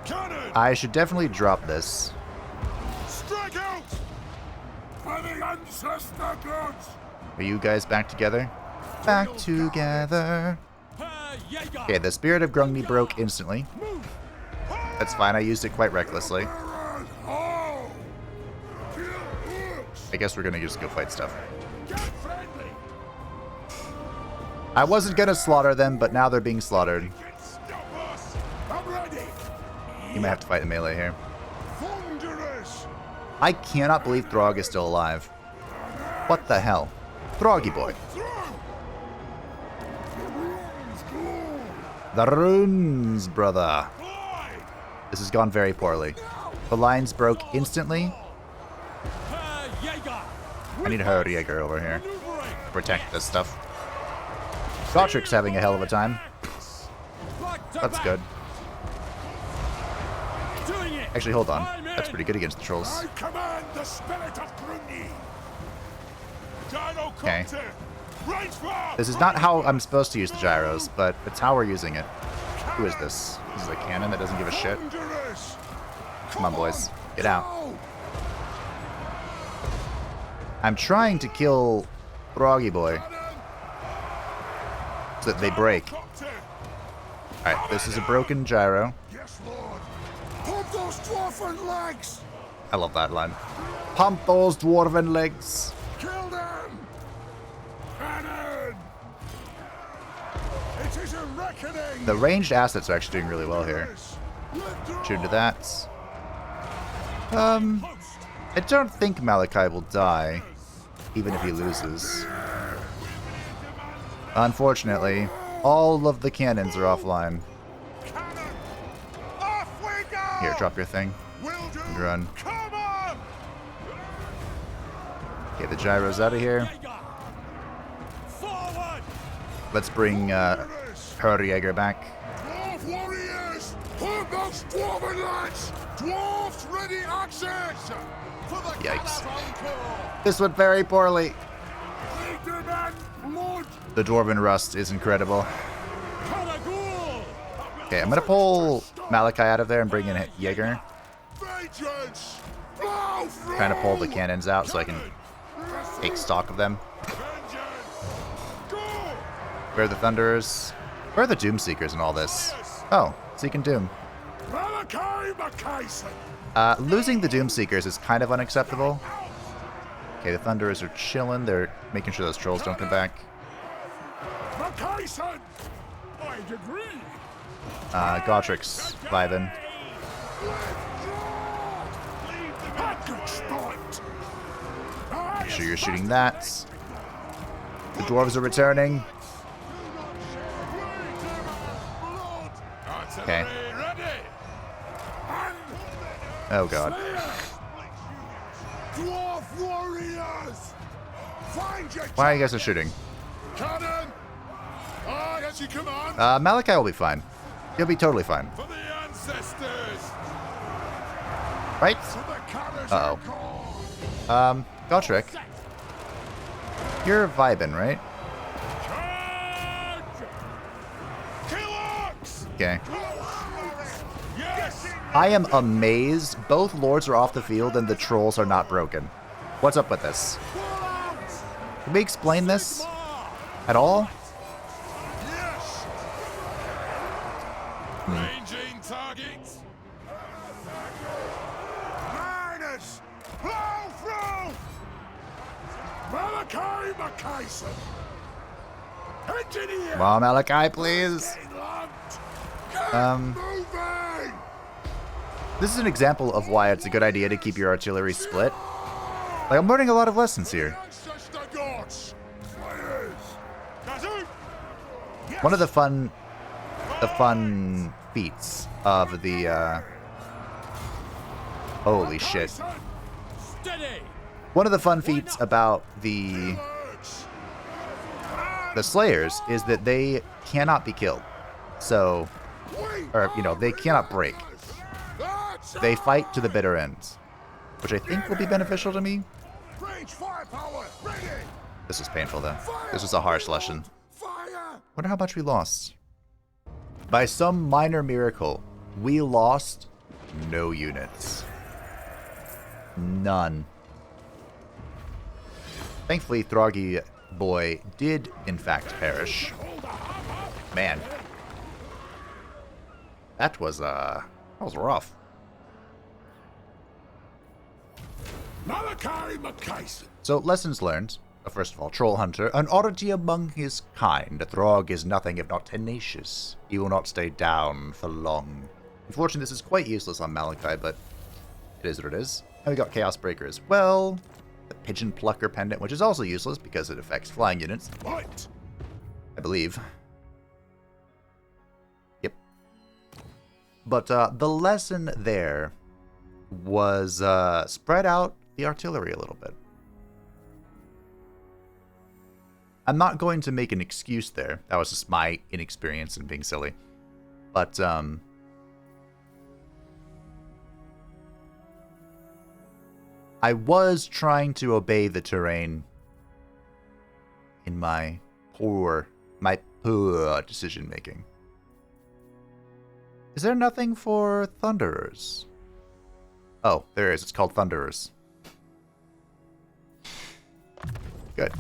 Cannon! I should definitely drop this. Strike out! For the ancestor gods! Are you guys back together? Back together. Okay, the Spirit of Grungni broke instantly. That's fine, I used it quite recklessly. I guess we're gonna just go fight stuff. I wasn't gonna slaughter them, but now they're being slaughtered. You may have to fight the melee here. I cannot believe Throgg is still alive. What the hell? Throggy boy. The runes, brother. This has gone very poorly. The lines broke instantly. I need her Jaeger over here to protect this stuff. Gotrik's having a hell of a time. That's good. Actually, hold on. That's pretty good against the trolls. I command the spirit of Grungni. Okay. This is not how I'm supposed to use the gyros, but it's how we're using it. Who is this? This is a cannon that doesn't give a shit. Come on, boys. Get out. I'm trying to kill Throggy boy so that they break. Alright, this is a broken gyro. Yes, Lord. Pump those dwarven legs. I love that line. Pump those dwarven legs. Kill them. Cannon. It is a reckoning. The ranged assets are actually doing really well here. Shoot into that. I don't think Malakai will die, even if he loses. Unfortunately, all of the cannons are offline. Here, drop your thing. And run. Okay, the gyro's out of here. Let's bring her Jaeger back. Dwarf warriors! Hold those dwarven lads! Dwarfs ready access! For the Yikes. This went very poorly. The Dwarven Rust is incredible. Okay, I'm gonna pull Malakai out of there and bring in Jaeger. Trying to pull the cannons out so I can take stock of them. Where are the Thunderers? Where are the Doomseekers in all this? Oh, Seeking Doom. Malakai Makaisson. Losing the Doomseekers is kind of unacceptable. Okay, the Thunderers are chilling. They're making sure those trolls don't come back. Makaisson! I'd agree. Gotrik's vibing. Make sure you're shooting that. The dwarves are returning. Okay. Oh god. Dwarf warriors! Why are you guys shooting? Cannon! As you command. Malakai will be fine. He'll be totally fine. For the ancestors. Right? Uh-oh. Gotrik. You're vibing, right? Okay. Yes. I am amazed. Both lords are off the field and the trolls are not broken. What's up with this? Can we explain this at all? Yes. Ranging targets. Minus. Blow through. Malakai Makaisson. Engineer. Come on, Malakai, please. Moving. This is an example of why it's a good idea to keep your artillery split. Like, I'm learning a lot of lessons here. One of the fun feats of the, holy shit. One of the fun feats about the Slayers is that they cannot be killed. So, or, you know, they cannot break. They fight to the bitter end, which I think will be beneficial to me. This is painful, though. This was a harsh lesson. Wonder how much we lost. By some minor miracle, we lost no units. None. Thankfully, Throggy boy did, in fact, perish. Man. That was rough. Malakai Makaisson. So, lessons learned. First of all, Troll Hunter, an oddity among his kind. Throgg is nothing if not tenacious. He will not stay down for long. Unfortunately, this is quite useless on Malakai, but it is what it is. And we got Chaos Breaker as well. The Pigeon Plucker Pendant, which is also useless because it affects flying units. What? I believe. Yep. But the lesson there was spread out the artillery a little bit. I'm not going to make an excuse there. That was just my inexperience and being silly. But, I was trying to obey the terrain in my poor decision making. Is there nothing for Thunderers? Oh, there is. It's called Thunderers. Good.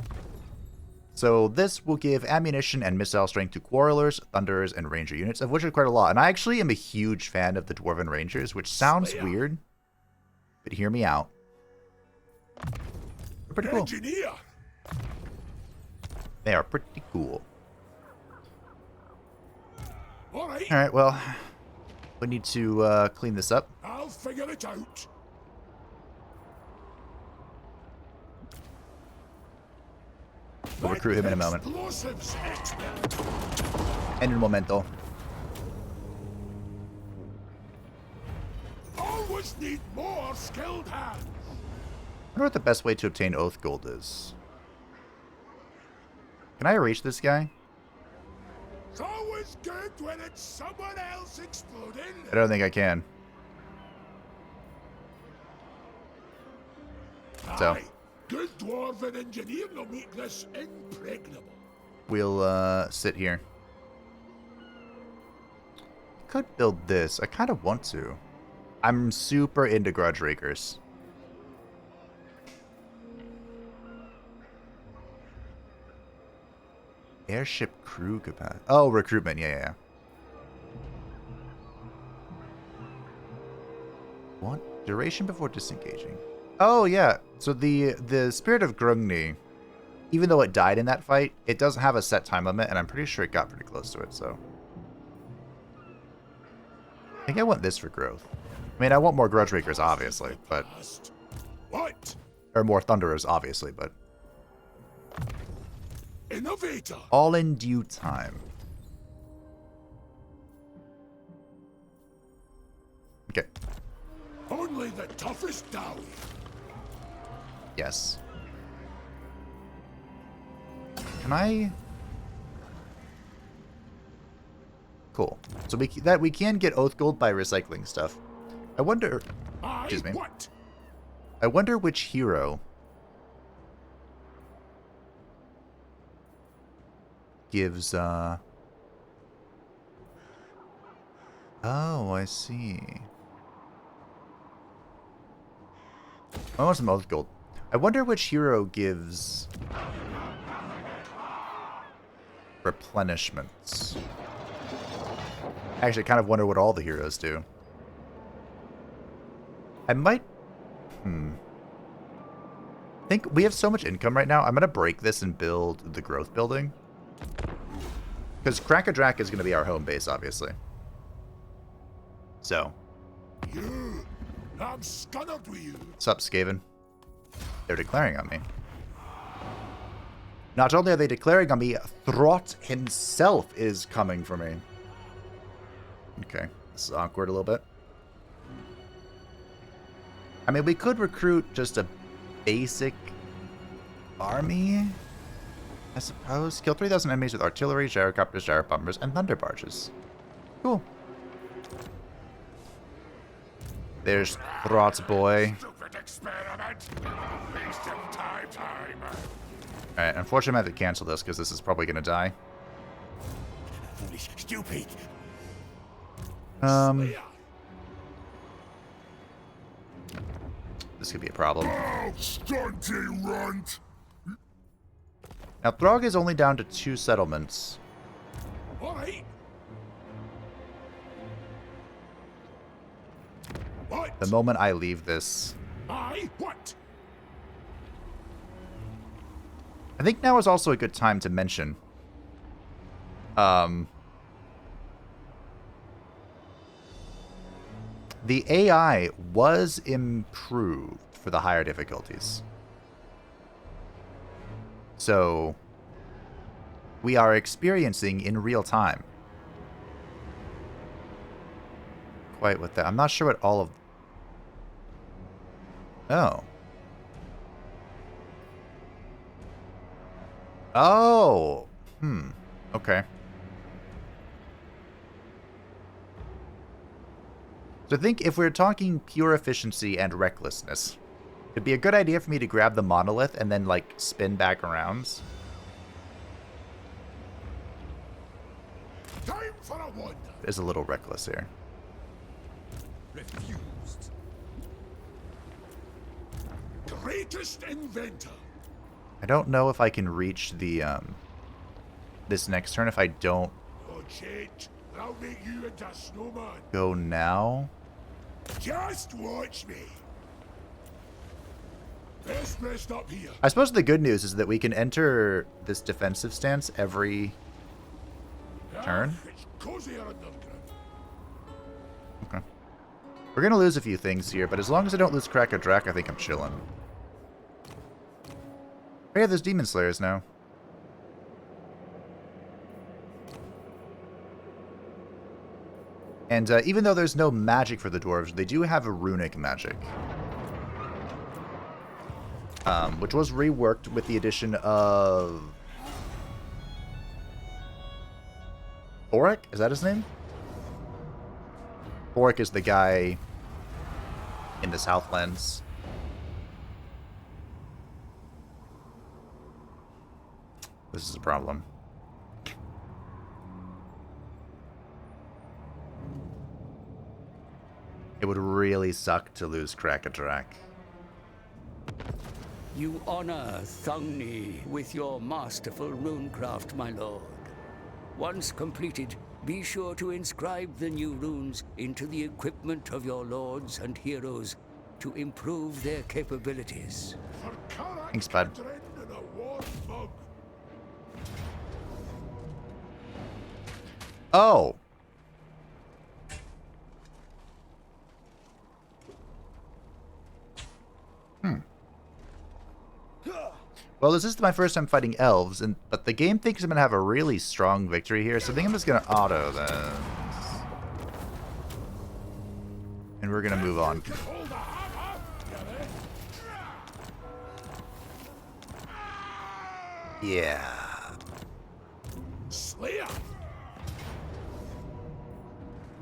So this will give ammunition and missile strength to Quarrelers, Thunderers, and Ranger units, of which are quite a lot. And I actually am a huge fan of the Dwarven Rangers, which sounds weird, but hear me out. They're pretty cool. Engineer. They are pretty cool. All right. Alright, well, we need to clean this up. I'll figure it out. We'll recruit him in a moment. Explosives expert. En un momento. Always need more skilled hands. I wonder what the best way to obtain Oath Gold is. Can I reach this guy? It's always good when it's someone else exploding. I don't think I can. So. Aye. Good dwarven engineer will make this impregnable. We'll sit here. Could build this. I kind of want to. I'm super into Grudge Rakers. Airship crew capacity. Oh, recruitment. Yeah. What? Duration before disengaging. Oh, yeah. So the Spirit of Grungni, even though it died in that fight, it doesn't have a set time limit, and I'm pretty sure it got pretty close to it, so. I think I want this for growth. I mean, I want more Grudge Rakers, obviously, but... What? Or more Thunderers, obviously, but... Innovator. All in due time. Okay. Only the toughest Dawi. Yes. Can I? Cool. So we can get Oath Gold by recycling stuff. I wonder. Excuse me. What? I wonder which hero gives. Oh, I see. I want some Oath Gold. I wonder which hero gives replenishments. Actually, I kind of wonder what all the heroes do. I might... I think we have so much income right now. I'm going to break this and build the growth building. Because Crack-a-Drac is going to be our home base, obviously. So. I'm scunnered with you. What's up, Skaven? They're declaring on me. Not only are they declaring on me, Throt himself is coming for me. Okay, this is awkward a little bit. I mean, we could recruit just a basic army, I suppose. Kill 3,000 enemies with artillery, gyrocopters, gyrobombers, and thunder barges. Cool. There's Throt's boy. Stupid experiment. Waste of time. Alright, unfortunately I have to cancel this because this is probably going to die. Foolish, stupid. I this could be a problem. Oh, stunty runt! Now, Throgg is only down to 2 settlements. Alright. What? The moment I leave this, What? I think now is also a good time to mention. The AI was improved for the higher difficulties. So, we are experiencing in real time. Quite what that. I'm not sure what all of. Oh. Oh. Okay. So I think if we're talking pure efficiency and recklessness, it'd be a good idea for me to grab the monolith and then, like, spin back around. Time for a wonder. Is a little reckless here. Refused. Greatest inventor. I don't know if I can reach the, this next turn if I don't Oh, shit. I'll make you into a snowman. go now. Just watch me. Best rest up here. I suppose the good news is that we can enter this defensive stance every turn. It's cozier underground. Okay. We're going to lose a few things here, but as long as I don't lose Crack or Drac, I think I'm chilling. Oh yeah, there's Demon Slayers now. And even though there's no magic for the dwarves, they do have a runic magic. Which was reworked with the addition of... Boric? Is that his name? Boric is the guy in the Southlands. This is a problem. It would really suck to lose Krakatrak. You honor Grungni with your masterful runecraft, my lord. Once completed, be sure to inscribe the new runes into the equipment of your lords and heroes to improve their capabilities. Thanks, bud. Oh! Well, this is my first time fighting elves, but the game thinks I'm going to have a really strong victory here, so I think I'm just going to auto this. And we're going to move on. Yeah. Slayer.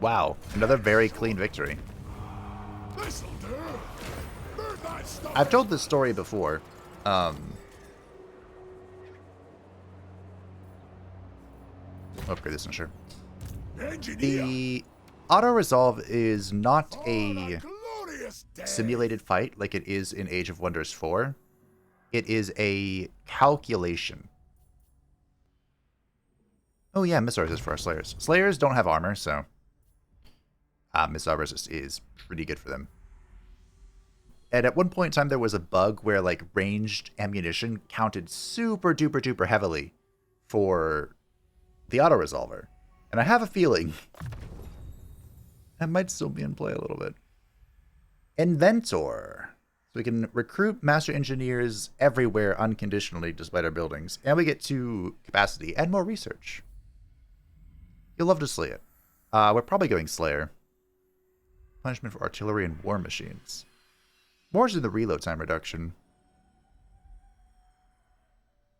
Wow, another very clean victory. This'll do. Move that stuff. I've told this story before. Upgrade this, I'm sure. Engineer. The auto-resolve is not For a glorious day. simulated fight like it is in Age of Wonders 4. It is a calculation. Oh yeah, missile resist for our Slayers. Slayers don't have armor, so missile resist is pretty good for them. And at one point in time, there was a bug where, like, ranged ammunition counted super duper duper heavily for the auto-resolver. And I have a feeling that might still be in play a little bit. Inventor. So we can recruit master engineers everywhere unconditionally despite our buildings. And we get 2 capacity and more research. You'll love to slay it. We're probably going Slayer. Punishment for artillery and war machines. More than the reload time reduction.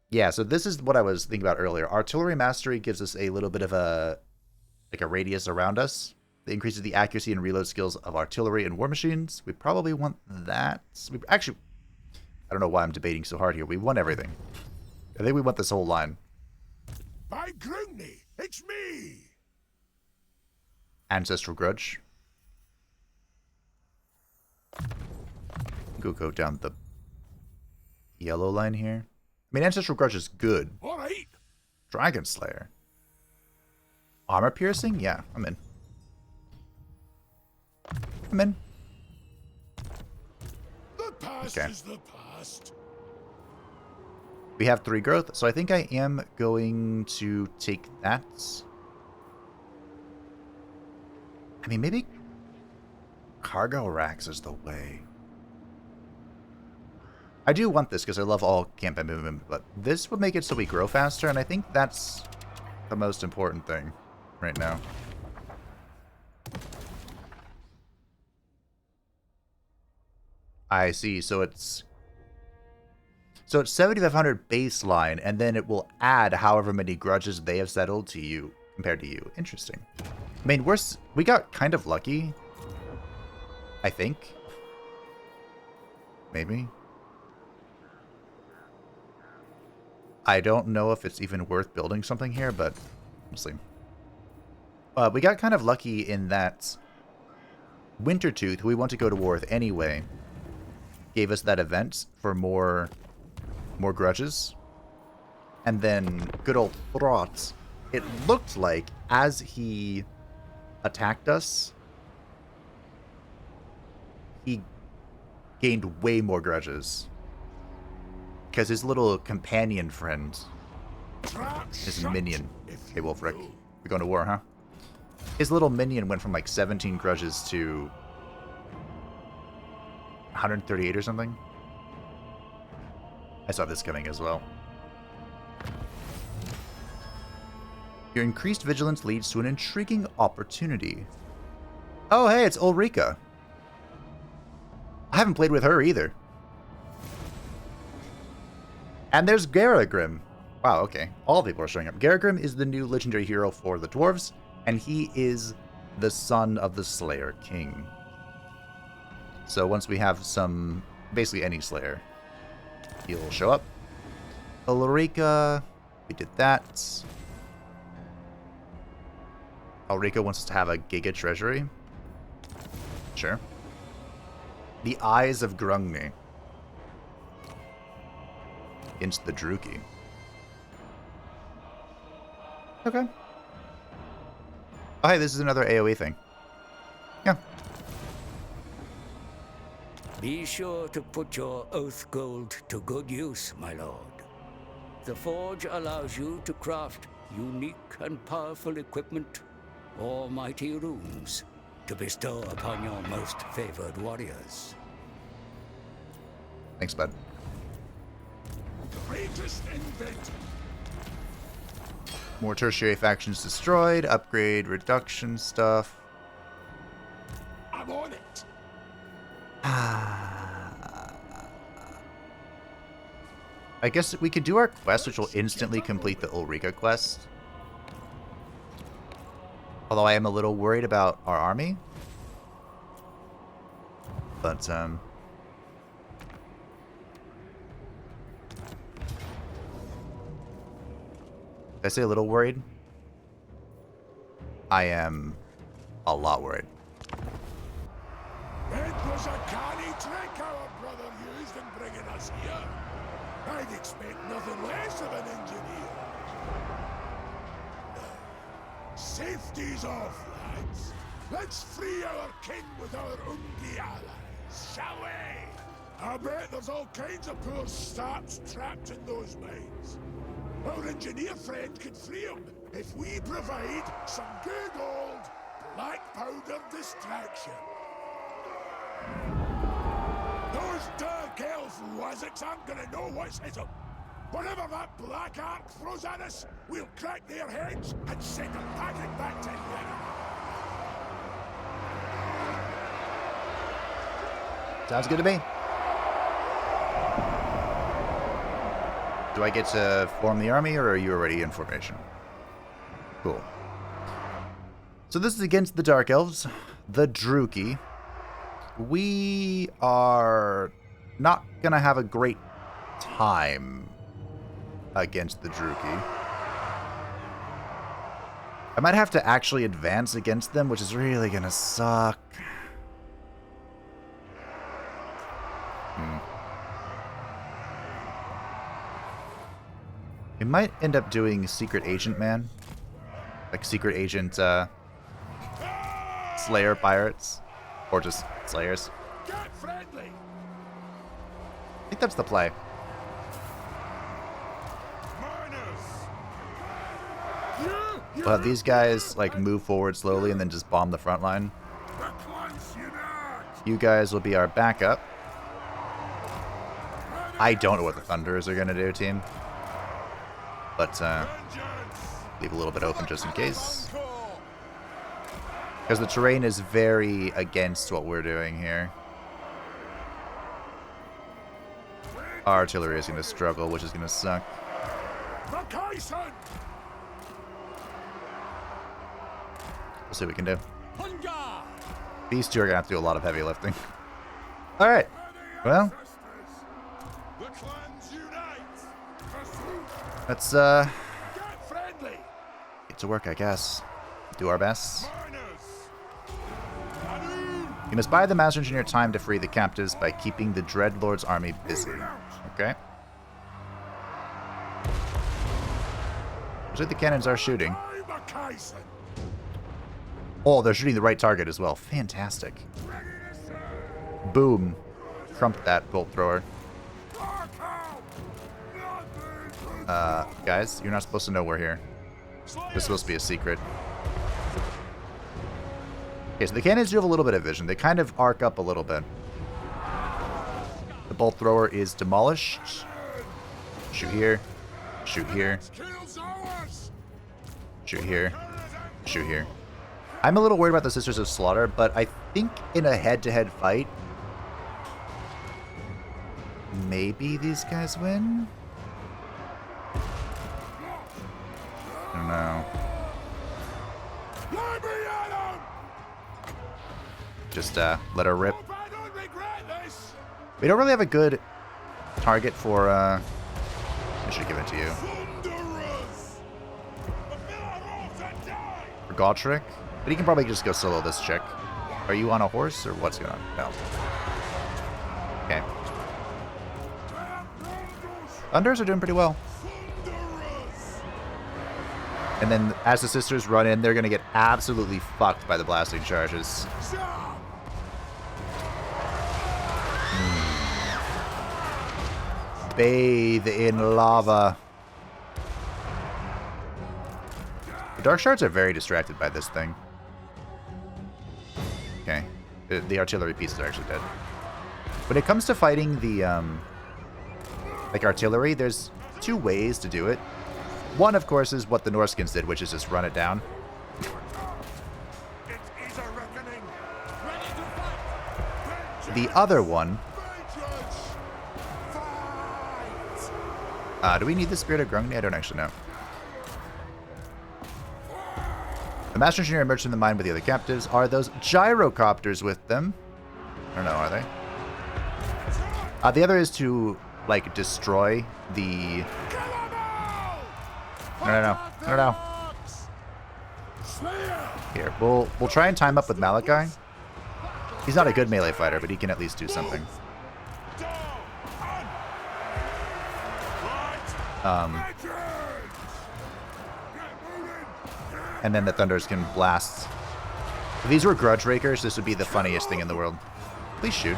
Yeah, so this is what I was thinking about earlier. Artillery mastery gives us a little bit of a radius around us. It increases the accuracy and reload skills of artillery and war machines. We probably want that. Actually, I don't know why I'm debating so hard here. We want everything. I think we want this whole line. By Grungni, it's me. Ancestral Grudge. Go we'll go down the yellow line here. I mean, Ancestral Grudge is good. All right. Dragon Slayer. Armor piercing? Yeah, I'm in. I'm in. The past Okay. is the past. We have 3 growth, so I think I am going to take that. I mean, maybe cargo racks is the way. I do want this because I love all campaign movement, but this would make it so we grow faster, and I think that's the most important thing right now. I see, so it's 7,500 baseline, and then it will add however many grudges they have settled to you, compared to you. Interesting. I mean, we got kind of lucky, I think. Maybe. I don't know if it's even worth building something here, but we'll see. We got kind of lucky in that Wintertooth, who we want to go to war with anyway, gave us that event for more grudges. And then good old Throgg, it looked like as he attacked us, he gained way more grudges. Because his little companion friend, his minion, hey Wolfric, we're going to war, huh? His little minion went from like 17 grudges to 138 or something. I saw this coming as well. Your increased vigilance leads to an intriguing opportunity. Oh, hey, it's Ulrika. I haven't played with her either. And there's Garagrim. Wow, okay. All people are showing up. Garagrim is the new legendary hero for the dwarves, and he is the son of the Slayer King. So once we have some, basically any Slayer, he'll show up. Ulrika, we did that. Ulrika wants us to have a Giga Treasury. Sure. The Eyes of Grungni. Against the Druki. Okay. Oh, hey, this is another AoE thing. Yeah. Be sure to put your oath gold to good use, my lord. The forge allows you to craft unique and powerful equipment or mighty runes to bestow upon your most favored warriors. Thanks, bud. Greatest inventor. More tertiary factions destroyed. Upgrade reduction stuff. I'm on it. I guess we could do our quest, which will instantly complete the Ulrika quest. Although I am a little worried about our army. But, did I say a little worried? I am a lot worried. It was a canny trick our brother used in bringing us here. I'd expect nothing less of an engineer. Safety's off, lads. Let's free our king with our Ungi allies, shall we? I bet there's all kinds of poor starts trapped in those mines. Our engineer friend can free them if we provide some good old black powder distraction. Those dark elf wazzicks aren't gonna know what's hit them. Whatever that black arc throws at us, we'll crack their heads and send them packing back to Vienna. Sounds good to me. Do I get to form the army, or are you already in formation? Cool. So this is against the Dark Elves, the Druki. We are not going to have a great time against the Druki. I might have to actually advance against them, which is really going to suck. We might end up doing Secret Agent Man. Like Secret Agent Slayer Pirates. Or just Slayers. Get friendly. I think that's the play. We'll have these guys like move forward slowly and then just bomb the front line. You guys will be our backup. I don't know what the Thunders are going to do, team. But leave a little bit open just in case. Because the terrain is very against what we're doing here. Our artillery is going to struggle, which is going to suck. Makaisson. We'll see what we can do. These two are going to have to do a lot of heavy lifting. Alright. Well. Let's get to work, I guess. Do our best. You must buy the Master Engineer time to free the captives by keeping the Dreadlord's army busy. Okay. Looks like the cannons are shooting. Oh, they're shooting the right target as well. Fantastic. Boom. Trumped that bolt thrower. Guys, you're not supposed to know we're here. This is supposed to be a secret. Okay, so the cannons do have a little bit of vision. They kind of arc up a little bit. The bolt thrower is demolished. Shoot here. Shoot here. Shoot here. Shoot here. I'm a little worried about the Sisters of Slaughter, but I think in a head-to-head fight, maybe these guys win? I don't know. Just let her rip. We don't really have a good target for, I should give it to you. For Godric? But he can probably just go solo this chick. Are you on a horse, or what's going on? No. Okay. Thunders are doing pretty well. And then as the Sisters run in, they're going to get absolutely fucked by the blasting charges. Bathe in lava. The Dark Shards are very distracted by this thing. Okay. The artillery pieces are actually dead. When it comes to fighting the, like artillery, there's two ways to do it. One, of course, is what the Norskins did, which is just run it down. The other one... do we need the Spirit of Grungni? I don't actually know. The Master Engineer emerged from the mine with the other captives. Are those gyrocopters with them? I don't know, are they? The other is to, like, destroy the... No. Here, we'll try and time up with Malakai. He's not a good melee fighter, but he can at least do something. And then the Thunders can blast. If these were Grudge Rakers, this would be the funniest thing in the world. Please shoot.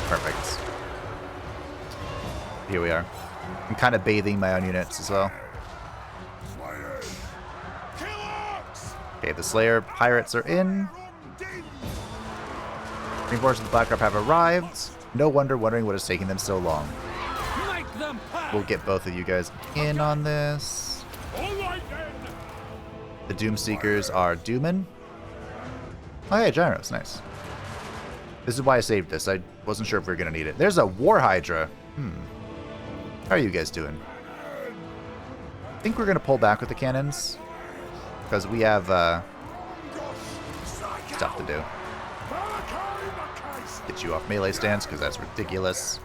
Perfect. Here we are. I'm kind of bathing my own units as well. Okay, the Slayer pirates are in. Reinforcements of the Black Harp have arrived. No wonder wondering what is taking them so long. We'll get both of you guys in on this. The Doomseekers are Doomin. Oh yeah, Gyros, nice. This is why I saved this. I wasn't sure if we were going to need it. There's a War Hydra. How are you guys doing? I think we're going to pull back with the cannons. Because we have stuff to do. Get you off melee stance, because that's ridiculous.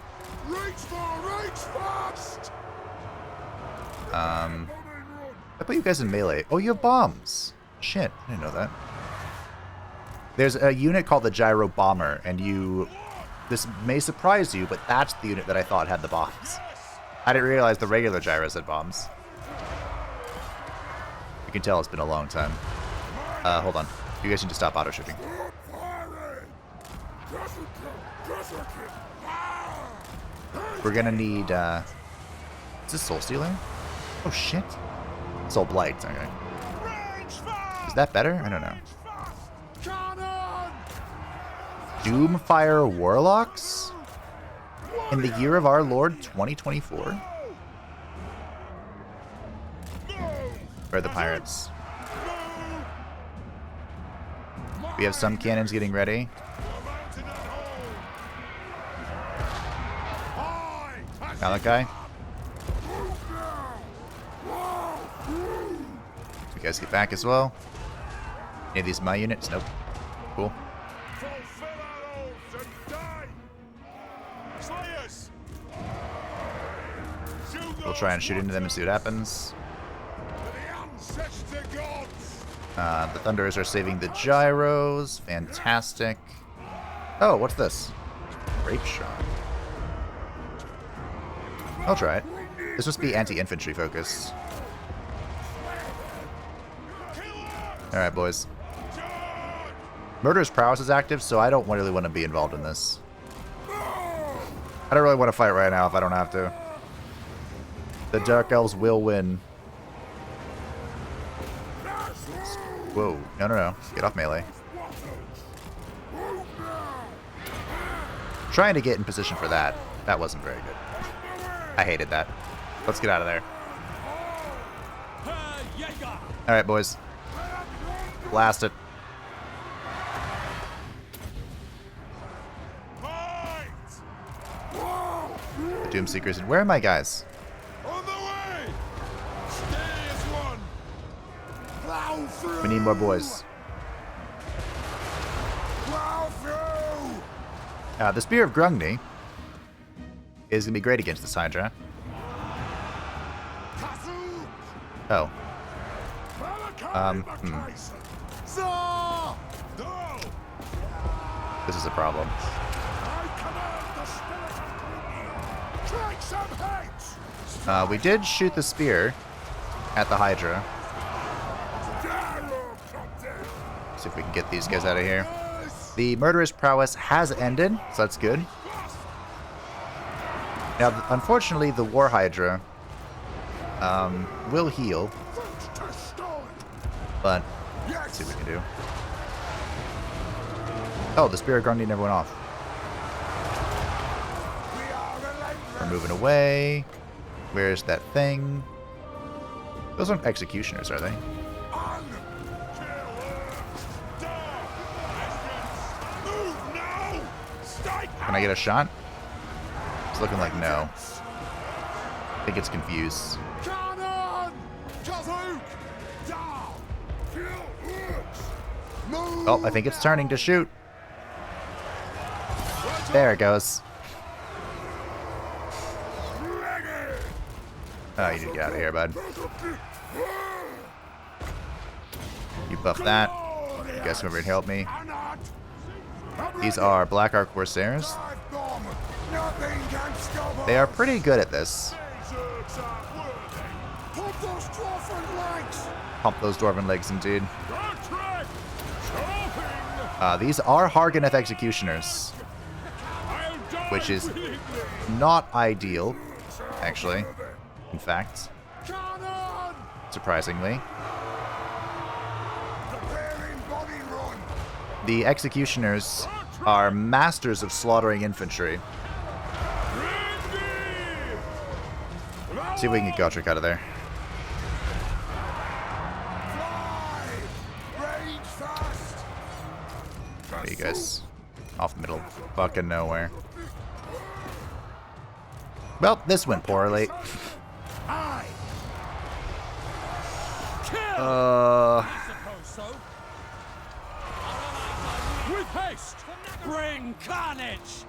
I put you guys in melee. Oh, you have bombs. Shit, I didn't know that. There's a unit called the Gyro Bomber, and this may surprise you, but that's the unit that I thought had the bombs. I didn't realize the regular gyros had bombs. You can tell it's been a long time. Hold on. You guys need to stop auto-shooting. We're gonna need, is this Soul Stealer? Oh shit. Soul Blight, okay. Is that better? I don't know. Doomfire Warlocks? In the year of our Lord, 2024? Where are the pirates? We have some cannons getting ready. Malakai? You guys get back as well. Any of these my units? Nope. Cool. We'll try and shoot into them and see what happens. The Thunderers are saving the gyros. Fantastic. Oh, what's this? Grape shot. I'll try it. This must be anti-infantry focused. Alright, boys. Murderous Prowess is active, so I don't really want to be involved in this. I don't really want to fight right now if I don't have to. The Dark Elves will win. Whoa. No. Get off melee. Trying to get in position for that. That wasn't very good. I hated that. Let's get out of there. Alright, boys. Blast it. The Doomseekers. Where are my guys? We need more boys. The Spear of Grungni is going to be great against this Hydra. Oh. This is a problem. We did shoot the spear at the Hydra. See if we can get these guys out of here. The Murderous Prowess has ended, so that's good. Now, unfortunately, the War Hydra will heal. But, let's see what we can do. Oh, the Spear of Grungni never went off. We're moving away. Where's that thing? Those aren't executioners, are they? Can I get a shot? It's looking like no. I think it's confused. Oh, I think it's turning to shoot. There it goes. Oh, you need to get out of here, bud. You buff that. You guys come over and help me. These are Black Ark Corsairs. They are pretty good at this. Pump those dwarven legs, indeed. These are Harganeth Executioners, which is not ideal, actually. In fact, surprisingly. The Executioners are masters of slaughtering infantry. See if we can get Gotrek out of there. What are you guys? Off the middle of fucking nowhere. Well, this went poorly. With haste, bring carnage.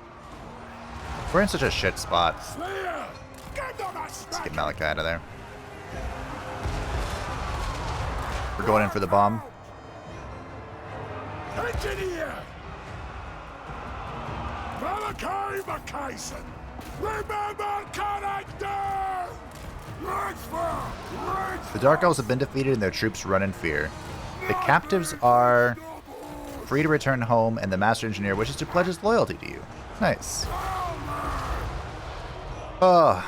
We're in such a shit spot. Let's get Malakai out of there. We're going in for the bomb. Engineer! Malakai Makaisson! Remember character! The Dark Elves have been defeated and their troops run in fear. The captives are free to return home, and the Master Engineer wishes to pledge his loyalty to you. Nice. Oh.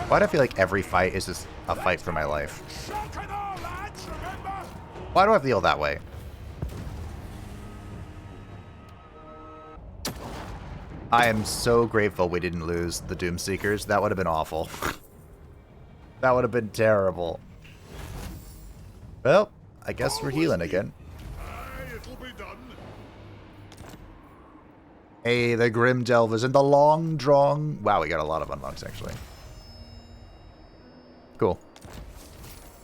Why do I feel like every fight is just a fight for my life? Why do I feel that way? I am so grateful we didn't lose the Doomseekers. That would have been awful. That would have been terrible. Well, I guess we're healing again. Hey, the Grim Delvers and the Long Drong. Wow, we got a lot of unlocks, actually. Cool.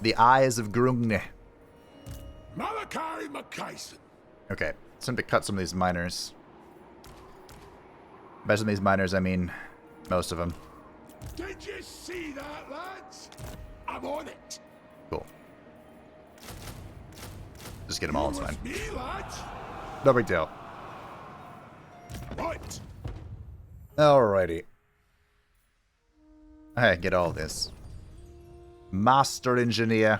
The Eyes of Grungni. Malakai Makaisson. Okay, it's time to cut some of these miners. By some of these miners, I mean most of them. Did you see that, lads? I'm on it. Cool. Just get them all, it's fine. Me, lads? No big deal. Right. Alrighty. Hey, get all this. Master Engineer.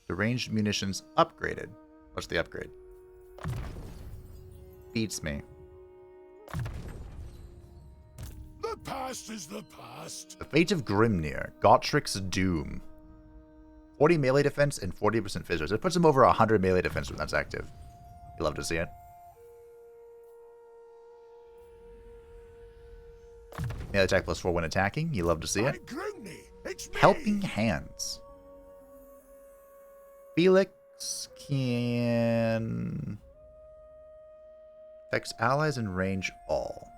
The ranged munitions upgraded. What's the upgrade? Beats me. The past is the past. The Fate of Grimnir. Gotrik's Doom. 40 melee defense and 40% physicals. It puts him over 100 melee defense when that's active. You love to see it. Melee attack +4 when attacking. You love to see it. Grungni, it's me. Helping Hands. Felix can... affects allies in range all.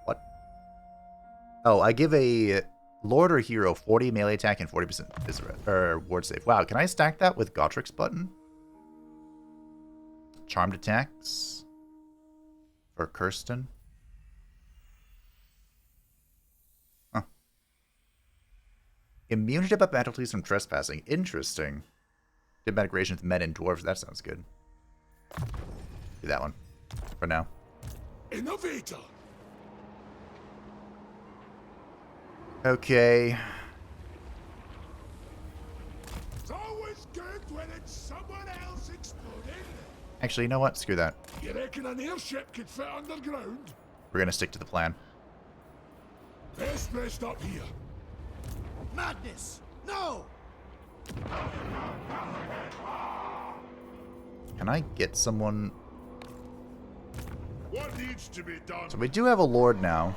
What? Oh, I give a Lord or hero 40 melee attack and 40% ward save. Wow, can I stack that with Gotrik's button? Charmed attacks for Kirsten. Huh. Immunity to penalties from trespassing. Interesting. Good integration with men and dwarves. That sounds good. Do that one for now. Innovator. Okay. It's always good when it's someone else exploding. Actually, you know what? Screw that. You reckon an airship could fit underground? We're gonna stick to the plan. Best rest up here. Madness! No! Can I get someone? What needs to be done? So we do have a lord now.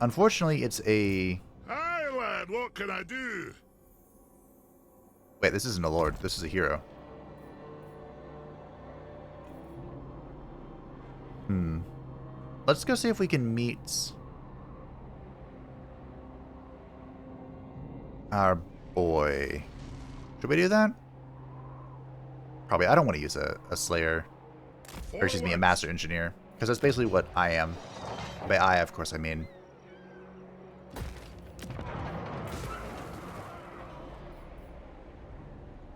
Unfortunately, it's a... Hi, lad. What can I do? Wait, this isn't a lord. This is a hero. Let's go see if we can meet our boy. Should we do that? Probably. I don't want to use a Slayer. Or excuse me, a Master Engineer. Because that's basically what I am. By I, of course, I mean...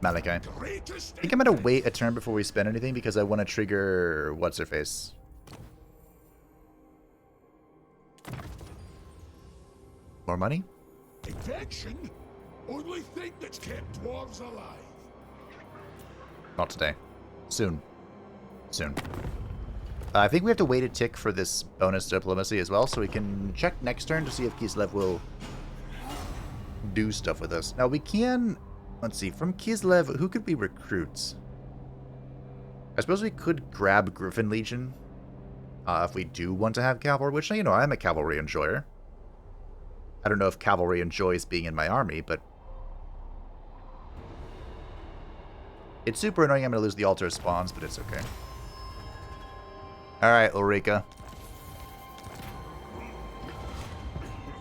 Malakai. I think I'm going to wait a turn before we spend anything because I want to trigger... What's-her-face? More money? Infection? Only thing that's kept dwarves alive. Not today. Soon. Soon. I think we have to wait a tick for this bonus diplomacy as well, so we can check next turn to see if Kislev will do stuff with us. Now we can... Let's see, from Kislev, who could we recruit? I suppose we could grab Griffin Legion. If we do want to have cavalry, which, you know, I'm a cavalry enjoyer. I don't know if cavalry enjoys being in my army, but... It's super annoying I'm going to lose the altar of spawns, but it's okay. Alright, Ulrika.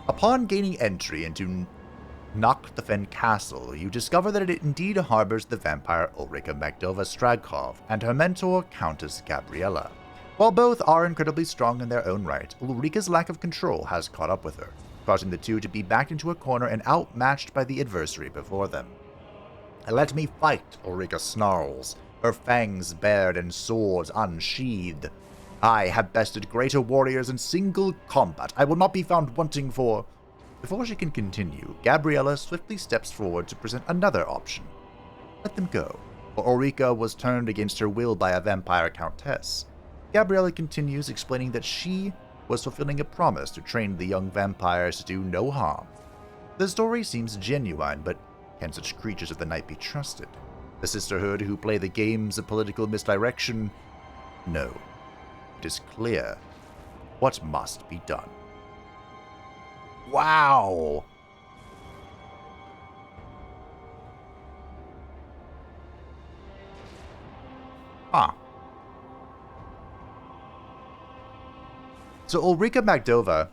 Upon gaining entry into Nocthafen Castle, you discover that it indeed harbors the vampire Ulrika Magdova Stradkov and her mentor, Countess Gabriella. While both are incredibly strong in their own right, Ulrika's lack of control has caught up with her, causing the two to be backed into a corner and outmatched by the adversary before them. Let me fight, Ulrika snarls, her fangs bared and swords unsheathed. I have bested greater warriors in single combat. I will not be found wanting for... Before she can continue, Gabriella swiftly steps forward to present another option. Let them go, for Ulrika was turned against her will by a vampire countess. Gabriella continues, explaining that she was fulfilling a promise to train the young vampires to do no harm. The story seems genuine, but can such creatures of the night be trusted? The sisterhood who play the games of political misdirection? No. It is clear what must be done. Wow! Huh. So Ulrika Magdova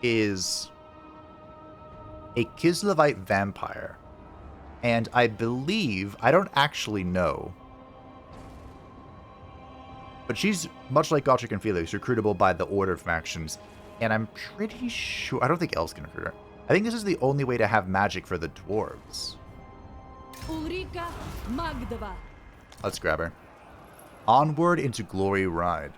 is a Kislevite vampire. And I believe, I don't actually know, but she's, much like Gotrek and Felix, recruitable by the Order factions. And I'm pretty sure, I don't think elves can recruit her. I think this is the only way to have magic for the dwarves. Ulrika Magdova. Let's grab her. Onward into glory ride.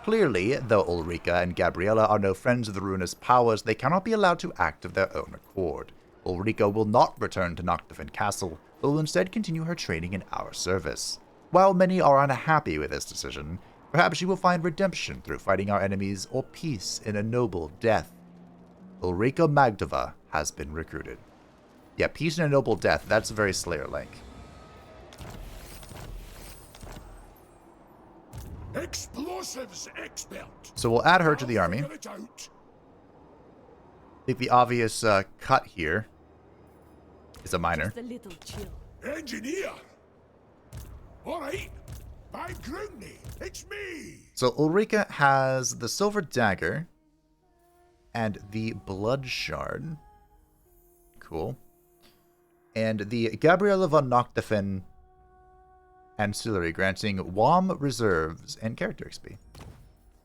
Clearly, though Ulrika and Gabriella are no friends of the ruinous powers, they cannot be allowed to act of their own accord. Ulrika will not return to Noctifen Castle, but will instead continue her training in our service. While many are unhappy with this decision, perhaps she will find redemption through fighting our enemies or peace in a noble death. Ulrika Magdova has been recruited. Yeah, peace and a noble death, that's very Slayer-like. Explosives expert. So we'll add her to the army. Figure it out. I think the obvious cut here is a minor. Just a little chill. Engineer. All right. By Grungni, it's me. So Ulrika has the Silver Dagger and the Blood Shard. Cool. And the Gabriella von Noctifen Ancillary, granting WOM reserves and character XP.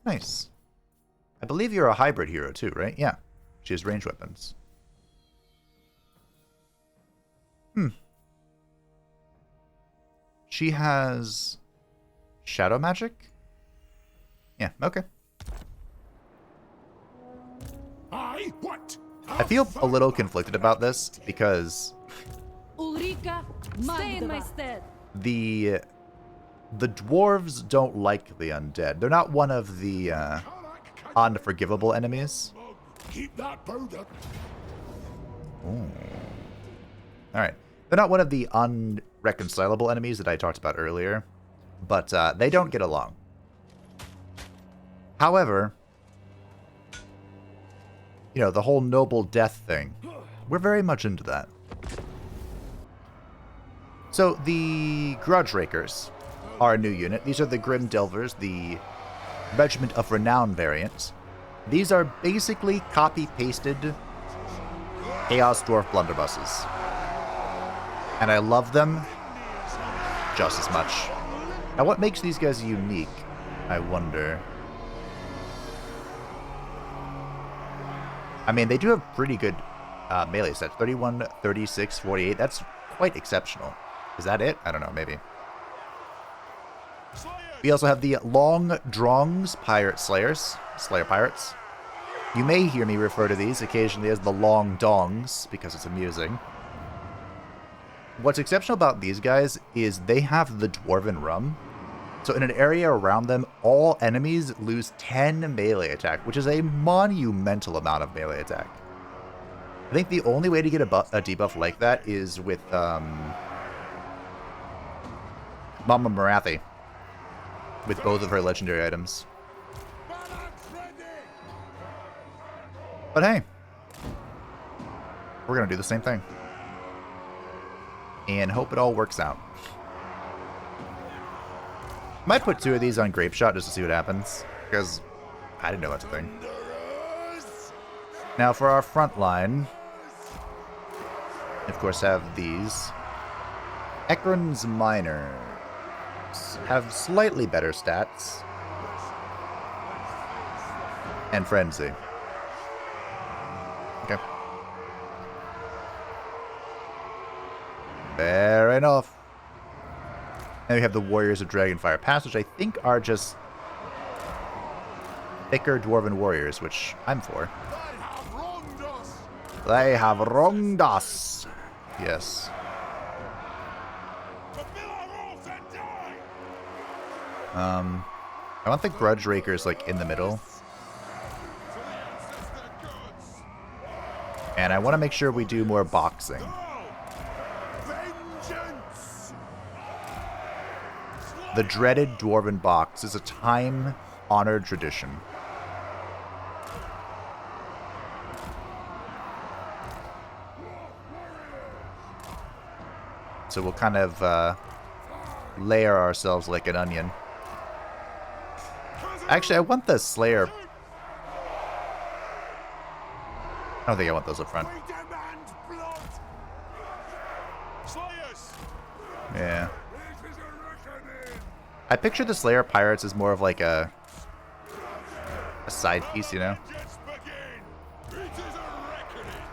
Nice. I believe you're a hybrid hero too, right? Yeah. She has ranged weapons. She has shadow magic? Yeah, okay. What? I feel a little conflicted about this because Ulrika, stay in my stead. the dwarves don't like the undead. They're not one of the unforgivable enemies. Keep that powder. Alright. They're not one of the unreconcilable enemies that I talked about earlier, but they don't get along. However, you know, the whole noble death thing, we're very much into that. So the Grudge Rakers are a new unit. These are the Grim Delvers, the Regiment of Renown variant. These are basically copy-pasted Chaos Dwarf blunderbusses. And I love them just as much. Now what makes these guys unique, I wonder? I mean, they do have pretty good melee stats. 31, 36, 48. That's quite exceptional. Is that it? I don't know, maybe. We also have the Long Drongs Pirate Slayers. Slayer Pirates. You may hear me refer to these occasionally as the Long Dongs, because it's amusing. What's exceptional about these guys is they have the Dwarven Rum. So in an area around them, all enemies lose 10 melee attack, which is a monumental amount of melee attack. I think the only way to get a debuff like that is with Mama Marathi, with both of her legendary items. But hey, we're going to do the same thing. And hope it all works out. Might put 2 of these on Grape Shot just to see what happens, because I didn't know that's a thing. Now for our front line, of course, have these. Ekron's Miners have slightly better stats. And Frenzy. Okay. Fair enough. And we have the Warriors of Dragonfire Pass, which I think are just thicker dwarven warriors, which I'm for. They have wronged us. They have wronged us. Yes. Fulfill our oath and die. I want the grudge rakers like in the middle. For the ancestor gods. And I want to make sure we do more boxing. Vengeance. The dreaded dwarven box is a time-honored tradition. So we'll kind of layer ourselves like an onion. Actually, I want the Slayer. I don't think I want those up front. We demand blood. Slayers. Yeah. This is a reckoning. I picture the Slayer pirates as more of like a side piece, you know? Vengeance begin. It is a reckoning.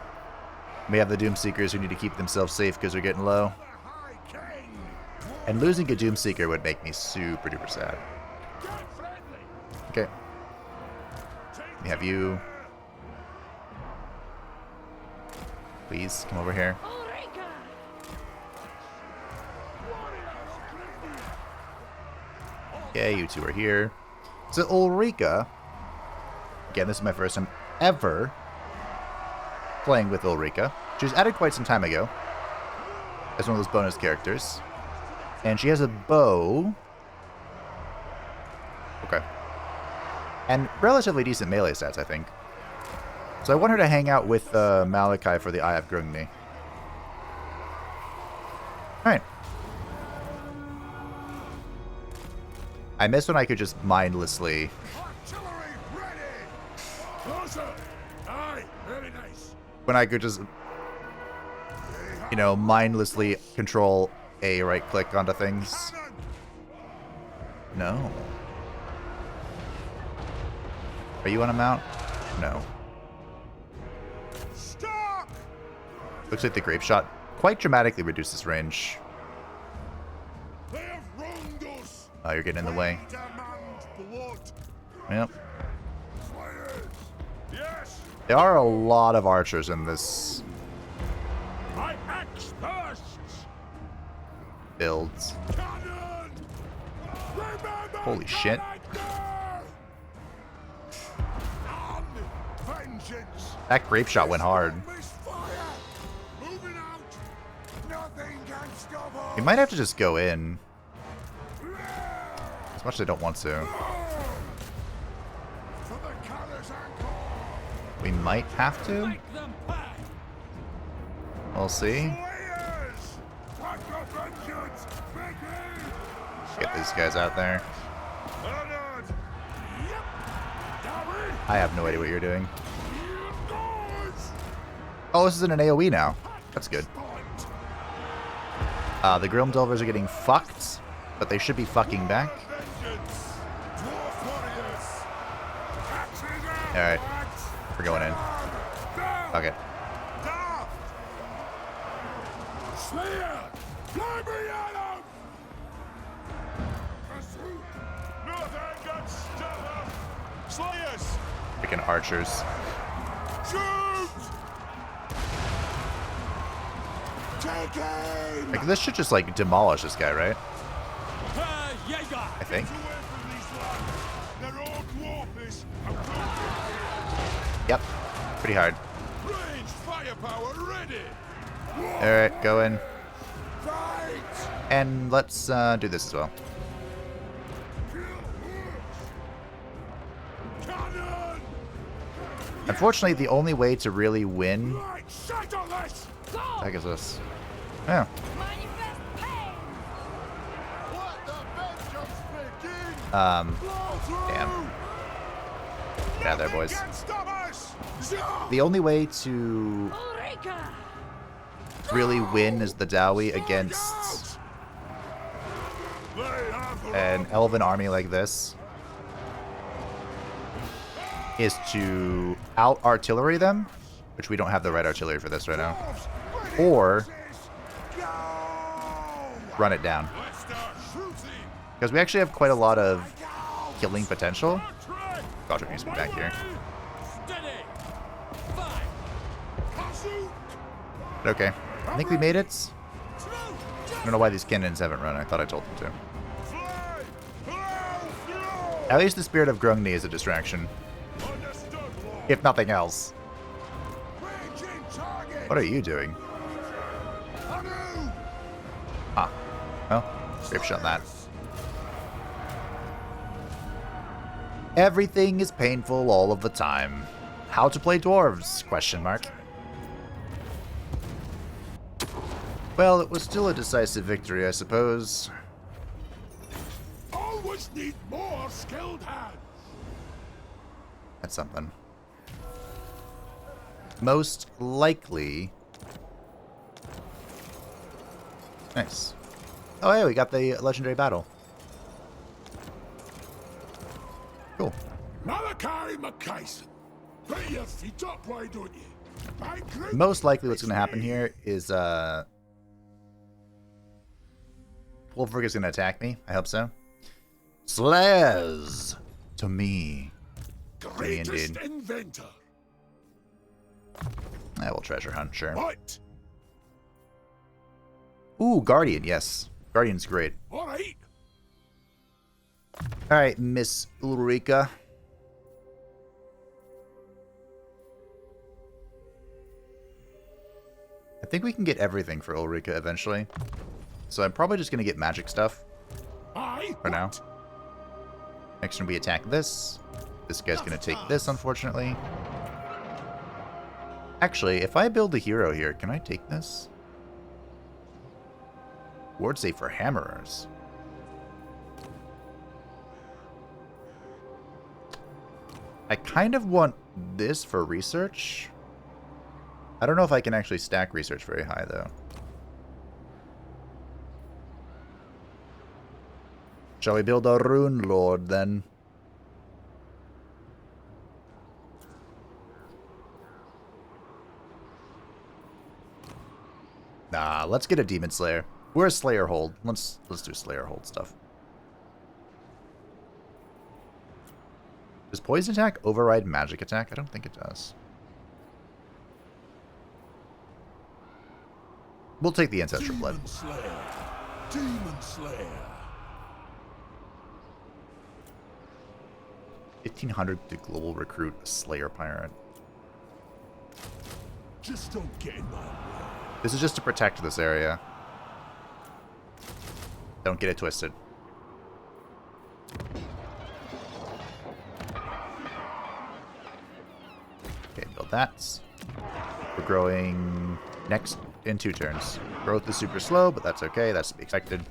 We have the Doomseekers who need to keep themselves safe because they're getting low. The High King. And losing a Doomseeker would make me super duper sad. Get friendly. Okay. We have you. Please, come over here. Ulrika! Okay, you two are here. So Ulrika, again, this is my first time ever playing with Ulrika. She was added quite some time ago as one of those bonus characters. And she has a bow. Okay. And relatively decent melee stats, I think. So I want her to hang out with Malakai for the Eye of Grungni. Alright. I miss when I could just mindlessly... Artillery ready. Closer. Aye, very nice. When I could just, you know, mindlessly control A right click onto things. Cannon. No. Are you on a mount? No. Stop. Looks like the grape shot quite dramatically reduces range. They have wronged us. Oh, you're getting in the way. We demand blood. Yep. Slayers. Yes. There are a lot of archers in this My axe bursts. build. Cannon. Remember Holy shit. On vengeance. That grape shot went hard. Misfire. Moving out. Nothing can stop us. We might have to just go in. As much as I don't want to. For the callous ankle. We might have to. Make them pay! We'll see. Slayers. What the vengeance begin. Get these guys out there. Bernard. Yep. Dawi. I have no idea what you're doing. Gods. Oh, this is an AoE now. That's good. Point. The Grim Delvers are getting fucked, but they should be fucking back. Vengeance. Dwarf warriors. Axes out. Alright. lads. We're going in. Down. Okay. Down. Slayer. Fly me at him. Pursuit. Nothing can stop us. Slayers. Freaking archers. Shoot. Take aim. Like, this should just, like, demolish this guy, right? I think. Get away from these lads. They're all dwarfish. Yep. Pretty hard. Range firepower ready. Alright, go in. Fight. And let's do this as well. Cannon. Unfortunately, the only way to really win... Right, settle this. I guess this. Yeah. Manifest pain! Let the vengeance begin. Damn. Damn. Get out of there, boys. Can stop us. Zah. The only way to Ulrika! really win is the Dawi against They have an elven army like this is to out-artillery them, which we don't have the right artillery for this right now, or Go. run it down. Let's start shooting. Because we actually have quite a lot of killing potential. Archery. Godric needs to be back here. Steady! Fire! Okay. I think we made it. I don't know why these cannons haven't run. I thought I told them to. At least the Spirit of Grungni is a distraction. If nothing else. What are you doing? Ah. Well, grape shot that. Everything is painful all of the time. How to play dwarves? Question mark. Well, it was still a decisive victory, I suppose. Always need more skilled hands. That's something. Most likely. Nice. Oh, hey, we got the legendary battle. Cool. Malakai Makaisson. Put your feet up, why don't you? By Grungni, Most likely what's going to it's happen me. here is, Wolfric is going to attack me. I hope so. Slayers! To me. Greatest indeed. inventor. I will treasure hunt, sure. What? Ooh, Guardian, yes. Guardian's great. All right. Alright, Miss Ulrika. I think we can get everything for Ulrika eventually. So I'm probably just going to get magic stuff Aye. for now. Next turn we attack this. This guy's going to take this, unfortunately. Actually, if I build a hero here, can I take this? Ward save for hammerers. I kind of want this for research. I don't know if I can actually stack research very high, though. Shall we build a Rune Lord, then? Nah, let's get a Demon Slayer. We're a Slayer hold. Let's do Slayer hold stuff. Does Poison Attack override Magic Attack? I don't think it does. We'll take the Ancestral Blood. Demon Slayer. Demon Slayer. 1500 to global recruit a Slayer Pirate. Just don't get in my way. This is just to protect this area. Don't get it twisted. Okay, build that. We're growing next in 2 turns. Growth is super slow, but that's okay. That's to be expected.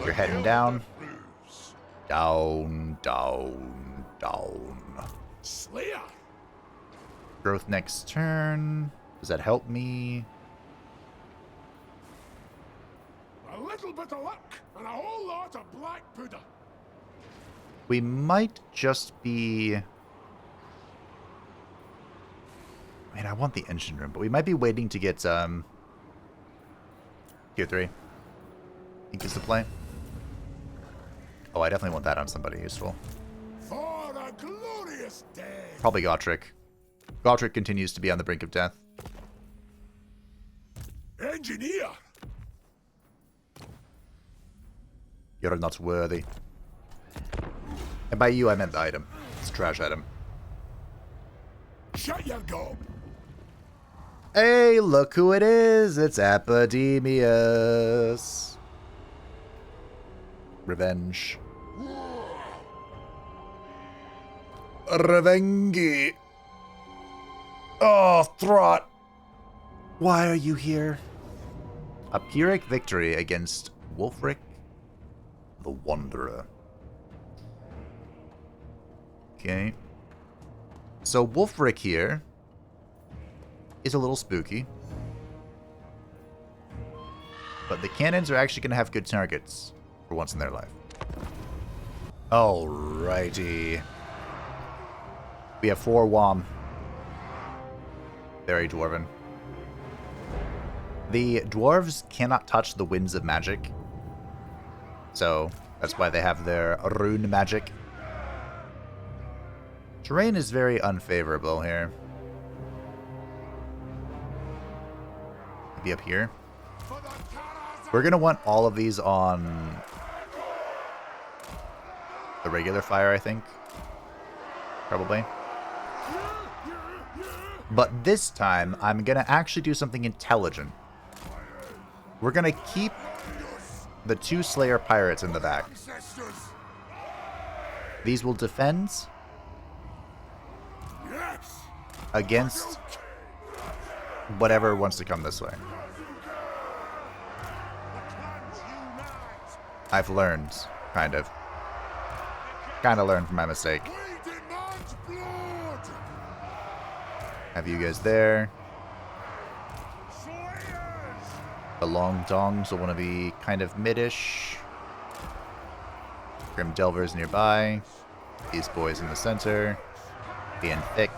You're heading down. Down, down, down. Slayer. Growth next turn. Does that help me? A little bit of luck and a whole lot of black pudding. We might just be... Man, I want the engine room, but we might be waiting to get, Tier 3. I think is the play. Oh, I definitely want that on somebody useful. For a glorious day. Probably Gotrek. Gotrek continues to be on the brink of death. Engineer. You're not worthy. And by you, I meant the item. It's a trash item. Shut your gob. Hey, look who it is! It's Epidemius. Revenge. Revengi. Oh, Throgg. Why are you here? A Pyrrhic victory against Wulfric the Wanderer. Okay. So Wulfric here is a little spooky. But the cannons are actually going to have good targets for once in their life. Alrighty. We have 4 Wom. Very dwarven. The dwarves cannot touch the winds of magic. So that's why they have their rune magic. Terrain is very unfavorable here. Maybe up here. We're going to want all of these on the regular fire, I think. Probably. But this time, I'm going to actually do something intelligent. We're going to keep the 2 Slayer pirates in the back. These will defend against whatever wants to come this way. I've learned, kind of. Kind of learned from my mistake. Have you guys there. The long dongs will want to be kind of mid-ish. Grim Delvers nearby. These boys in the center. Being thick.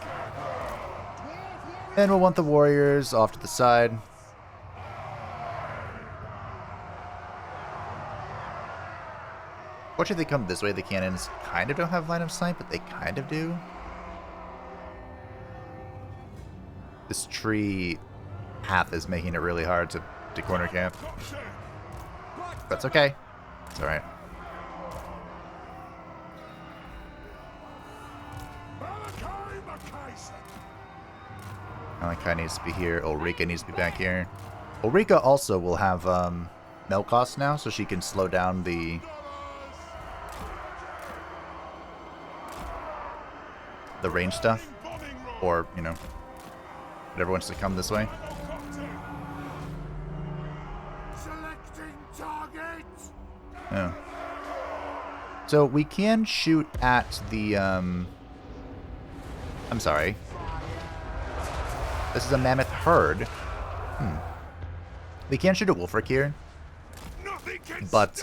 And we'll want the warriors off to the side. Fortunately, they come this way. The cannons kind of don't have line of sight, but they kind of do. This tree path is making it really hard to corner camp. That's okay. It's alright. Malakai Makaisson. Malakai needs to be here. Ulrika needs to be back here. Ulrika also will have Melkost now, so she can slow down the range stuff. Or, you know, whatever wants to come this way. Yeah. So we can shoot at the, I'm sorry. This is a mammoth herd. We can shoot at Wulfric here. But,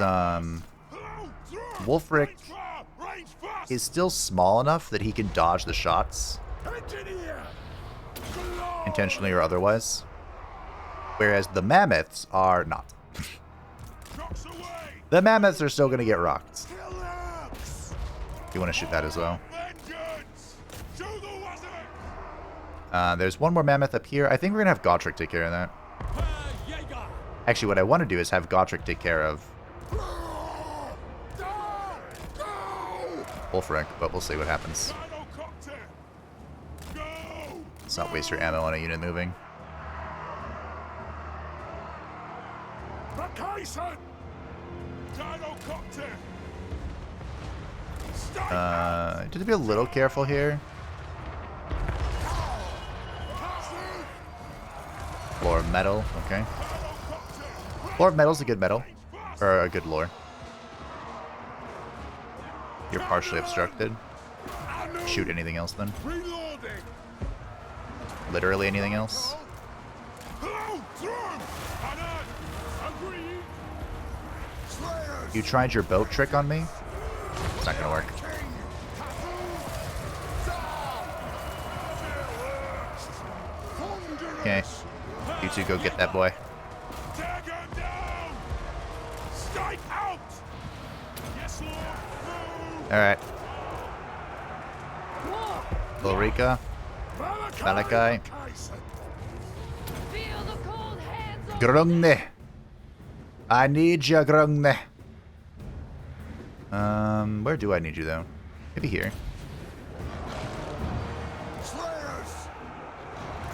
Wulfric is still small enough that he can dodge the shots. Intentionally or otherwise. Whereas the mammoths are not. The mammoths are still going to get rocked. You want to shoot that as well. There's one more mammoth up here. I think we're going to have Gotrek take care of that. Actually, what I want to do is have Gotrek take care of Wulfric, but we'll see what happens. Let's not waste your ammo on a unit moving. Just be a little careful here. Floor of metal, okay. Floor of metal's a good metal. Or a good lore. You're partially obstructed. Shoot anything else then. Literally anything else. You tried your boat trick on me? It's not gonna work. Okay. You two go get that boy. Alright. Ulrika. Malakai. Grungni. I need you, Grungni. Where do I need you though? Maybe here. Slayers!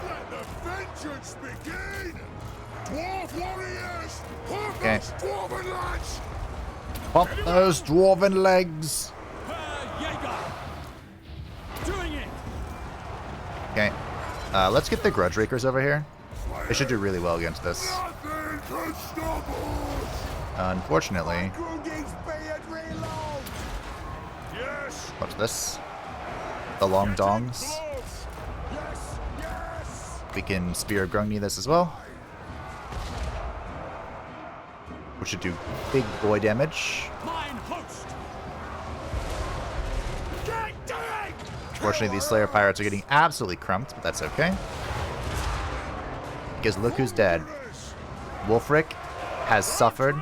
Let the vengeance begin! Dwarf warriors! Okay. Dwarven lads! Pop those dwarven legs! Doing it. Okay. Let's get the Grudge Rakers over here. They should do really well against this. Nothing can stop us! Unfortunately. Grungi's beard reload! Yes! What's this? The long dongs. Yes! Yes! We can Spear of Grungni this as well. Which should do big boy damage. Mine host. Get doing! Unfortunately, these Slayer Pirates are getting absolutely crumped, but that's okay. Because look who's dead. Wulfric has suffered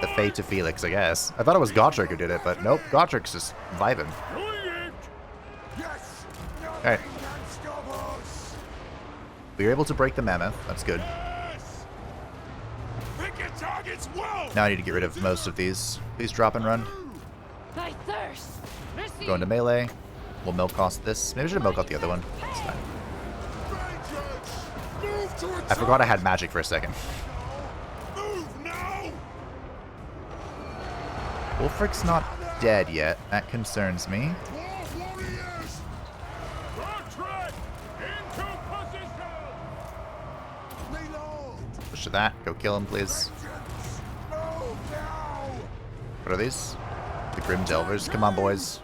the fate of Felix, I guess. I thought it was Gotrek who did it, but nope, Gotrek's just vibing. Alright. We were able to break the mammoth. That's good. Pick your targets well. Now I need to get rid of most of these. Please drop and run. Thy thirst. Go into melee. We'll milk cost this. Maybe I should have milk out the other one. It's fine. Move to attack. I forgot I had magic for a second. Move now. Wulfric's not dead yet. That concerns me. Dwarf warriors. Retreat! Into position! Reload. Push to that. Go kill him, please. Move now. What are these? The Grim Delvers. Come on, boys.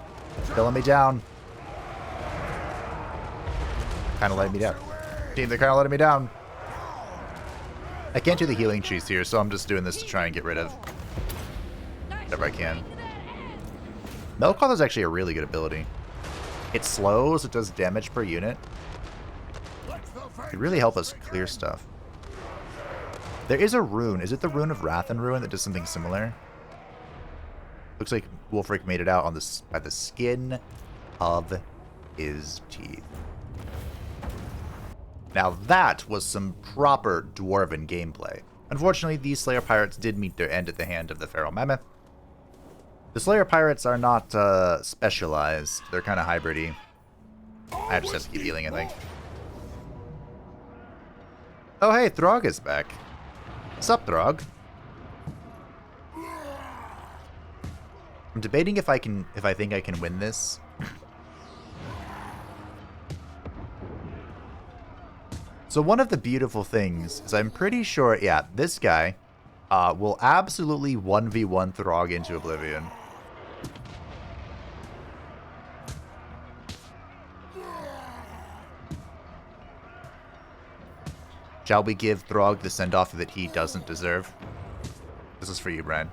Killing me down. Kind of letting me down. Team, they're kind of letting me down. I can't do the healing cheese here, so I'm just doing this to try and get rid of whatever I can. Melkoth is actually a really good ability. It slows, it does damage per unit. It could really help us clear stuff. There is a rune. Is it the Rune of Wrath and Ruin that does something similar? Looks like Wulfric made it out on this by the skin of his teeth. Now that was some proper dwarven gameplay. Unfortunately, these Slayer Pirates did meet their end at the hand of the Feral Mammoth. The Slayer Pirates are not specialized. They're kind of hybrid-y. I just have to keep healing, I think. Oh hey, Throgg is back. What's up, Throgg? I'm debating if I think I can win this. So one of the beautiful things is I'm pretty sure, yeah, this guy will absolutely 1v1 Throgg into oblivion. Shall we give Throgg the send-off that he doesn't deserve? This is for you, Brian.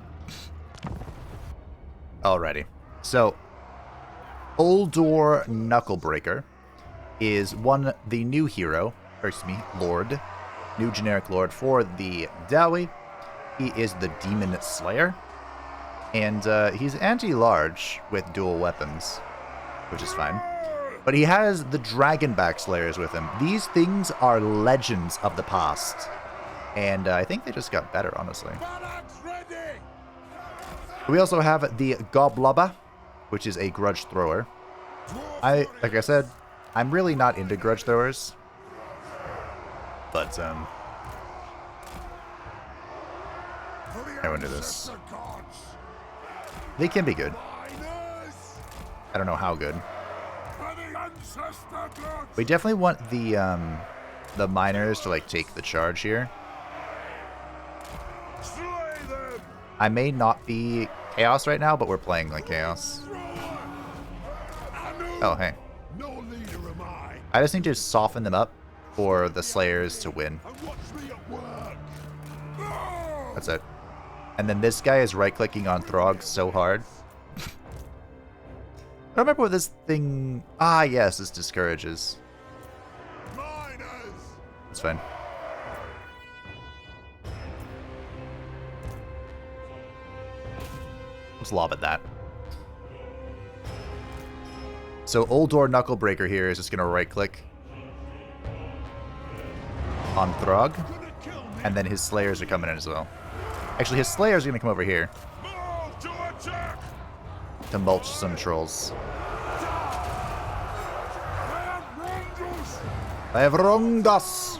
Alrighty. So, Uldor Knucklebreaker is the new hero, or excuse me, Lord, new generic Lord for the Dawi. He is the Demon Slayer, and he's anti-large with dual weapons, which is fine. But he has the Dragonback Slayers with him. These things are legends of the past, and I think they just got better, honestly. We also have the Goblubba, which is a grudge thrower. Like I said, I'm really not into grudge throwers. But, I won't do this. They can be good. I don't know how good. We definitely want the miners to, like, take the charge here. I may not be Chaos right now, but we're playing like Chaos. Oh, hey. I just need to soften them up for the Slayers to win. That's it. And then this guy is right-clicking on Throgg so hard. I don't remember what this thing... Ah, yes, this discourages. It's fine. Let's lob at that. So Uldor Knucklebreaker here is just going to right-click on Throgg, and then his Slayers are coming in as well. Actually, his Slayers are going to come over here to mulch some trolls. They have wronged us.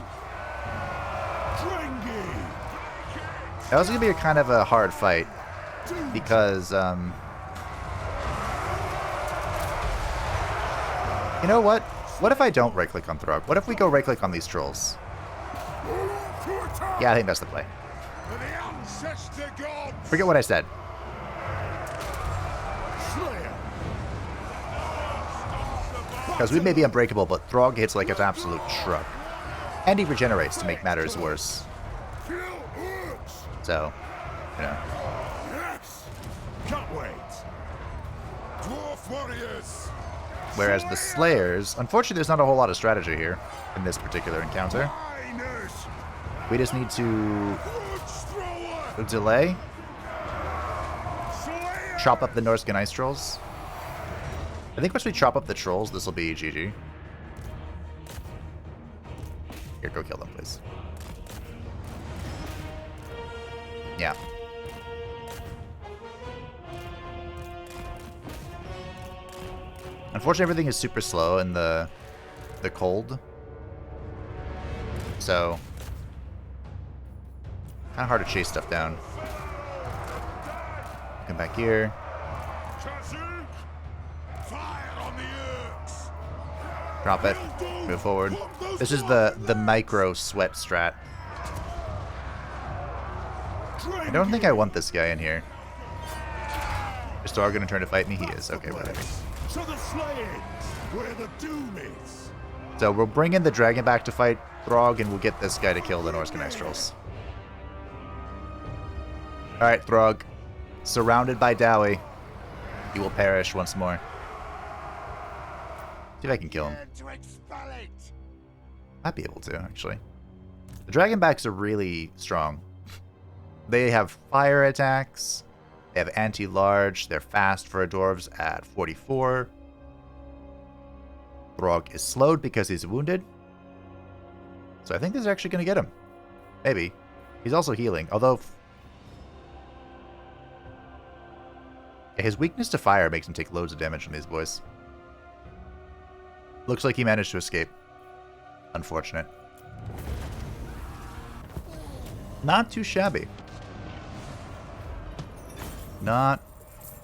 That was going to be a kind of a hard fight because, you know what? What if I don't right-click on Throgg? What if we go right-click on these trolls? Yeah, I think that's the play. Forget what I said. Because we may be unbreakable, but Throgg hits like an absolute truck. And he regenerates to make matters worse. So, you know. Whereas the Slayers, unfortunately there's not a whole lot of strategy here in this particular encounter. We just need to delay, chop up the Norscan Ice Trolls. I think once we chop up the trolls, this will be GG. Here, go kill them, please. Yeah. Unfortunately, everything is super slow in the cold. So, kind of hard to chase stuff down. Come back here. Drop it. Move forward. This is the micro sweat strat. I don't think I want this guy in here. Is Throgg gonna turn to fight me? He is. Okay, whatever. So the slaying, where the doom is. So we'll bring in the dragon back to fight Throgg, and we'll get this guy to kill the Norse Connextrals. Alright, Throgg. Surrounded by Dawi. He will perish once more. See if I can kill him. Might be able to, actually. The Dragonbacks are really strong. They have fire attacks. They have anti-large. They're fast for a dwarves at 44. Throgg is slowed because he's wounded. So I think this is actually going to get him. Maybe. He's also healing, although his weakness to fire makes him take loads of damage from these boys. Looks like he managed to escape. Unfortunate. Not too shabby. Not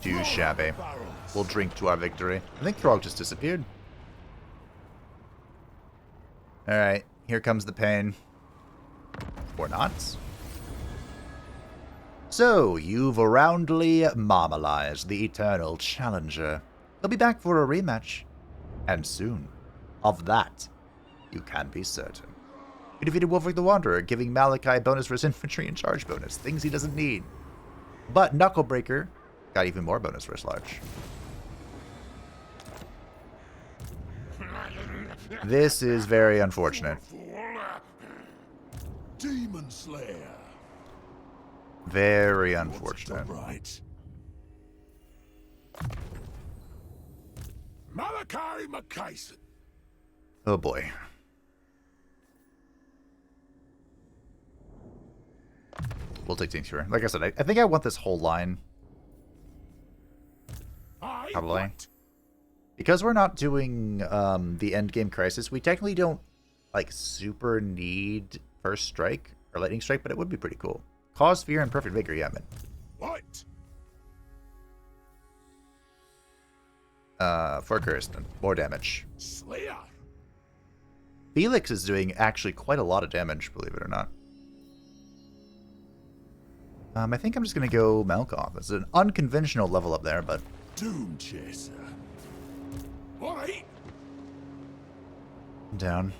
too shabby. We'll drink to our victory. I think Throgg just disappeared. Alright, here comes the pain. Or not. So, you've roundly marmalized the eternal challenger. He'll be back for a rematch. And soon. Of that, you can be certain. You defeated Wolfric the Wanderer, giving Malakai bonus for his infantry and charge bonus. Things he doesn't need. But Knucklebreaker got even more bonus for his large. This is very unfortunate. Demon Slayer. Very unfortunate. Right. Malakai Makaisson. Oh boy. We'll take Tincture. Like I said, I think I want this whole line. Probably. Because we're not doing the endgame crisis, we technically don't like super need first strike or lightning strike, but it would be pretty cool. Cause fear and perfect vigor, yeah, man. What? For Kirsten, more damage. Slayer. Felix is doing actually quite a lot of damage, believe it or not. I think I'm just gonna go Malkoff. It's an unconventional level up there, but Doom Chaser. Alright. Down.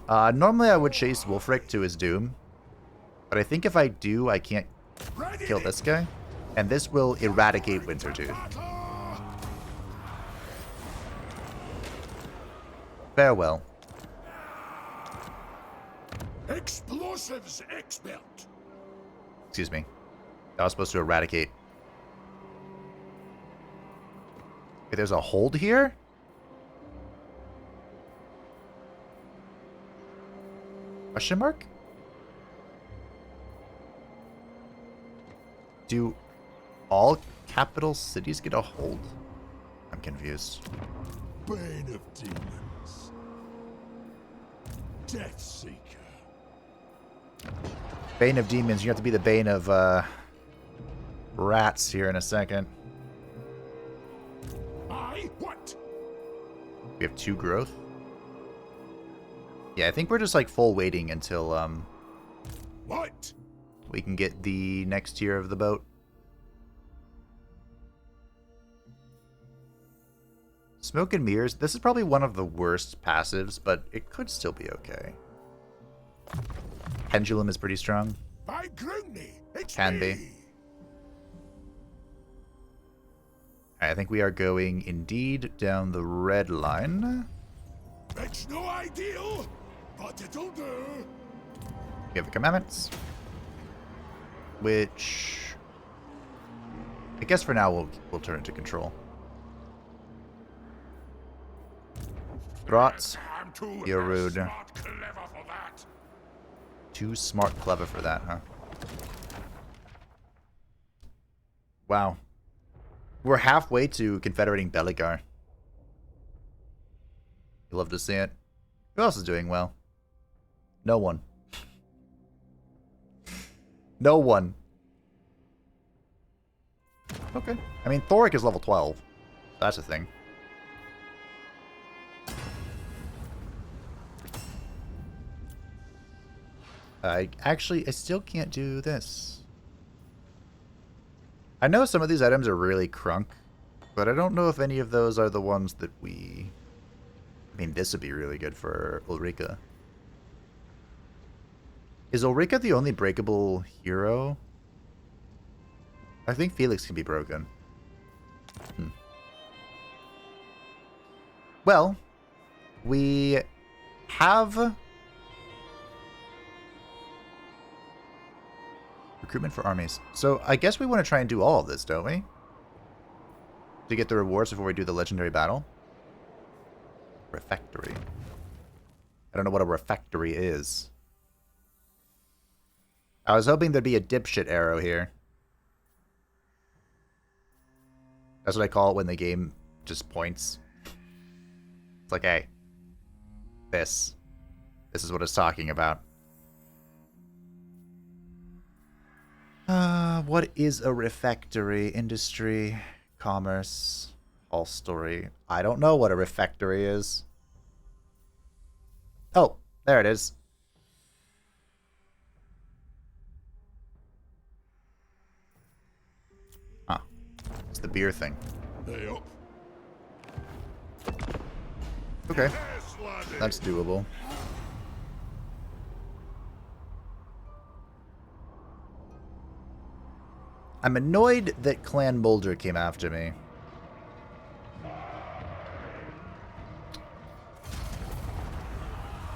Normally I would chase Wolfric to his doom, but I think if I do, I can't kill this guy, and this will eradicate Wintertooth. Farewell. Explosives expert. Excuse me. That was supposed to eradicate. Wait, there's a hold here? Question mark? Do all capital cities get a hold? I'm confused. Bane of demons. Death Seeker. Bane of demons. You have to be the bane of rats here in a second. What? We have 2 growth. Yeah, I think we're just like full waiting until What? we can get the next tier of the boat. Smoke and mirrors. This is probably one of the worst passives, but it could still be okay. Pendulum is pretty strong. By Grungni. It's Can be. me. I think we are going indeed down the red line. It's no ideal, but it'll do. We have the commandments, which I guess for now we'll turn into control. Throts, I'm too you're rude. not clever for that. too smart clever for that, huh? Wow. We're halfway to confederating Beligar. You love to see it. Who else is doing well? No one. No one. Okay. I mean, Throgg is level 12. That's a thing. I still can't do this. I know some of these items are really crunk, but I don't know if any of those are the ones that we... I mean, this would be really good for Ulrika. Is Ulrika the only breakable hero? I think Felix can be broken. Well, we have... recruitment for armies. So I guess we want to try and do all of this, don't we? To get the rewards before we do the legendary battle. Refectory. I don't know what a refectory is. I was hoping there'd be a dipshit arrow here. That's what I call it when the game just points. It's like, hey, this is what it's talking about. What is a refectory? Industry, commerce, all story. I don't know what a refectory is. Oh, there it is. Huh. It's the beer thing. Hey up. Okay. Yes, laddie. That's doable. I'm annoyed that Clan Mulder came after me.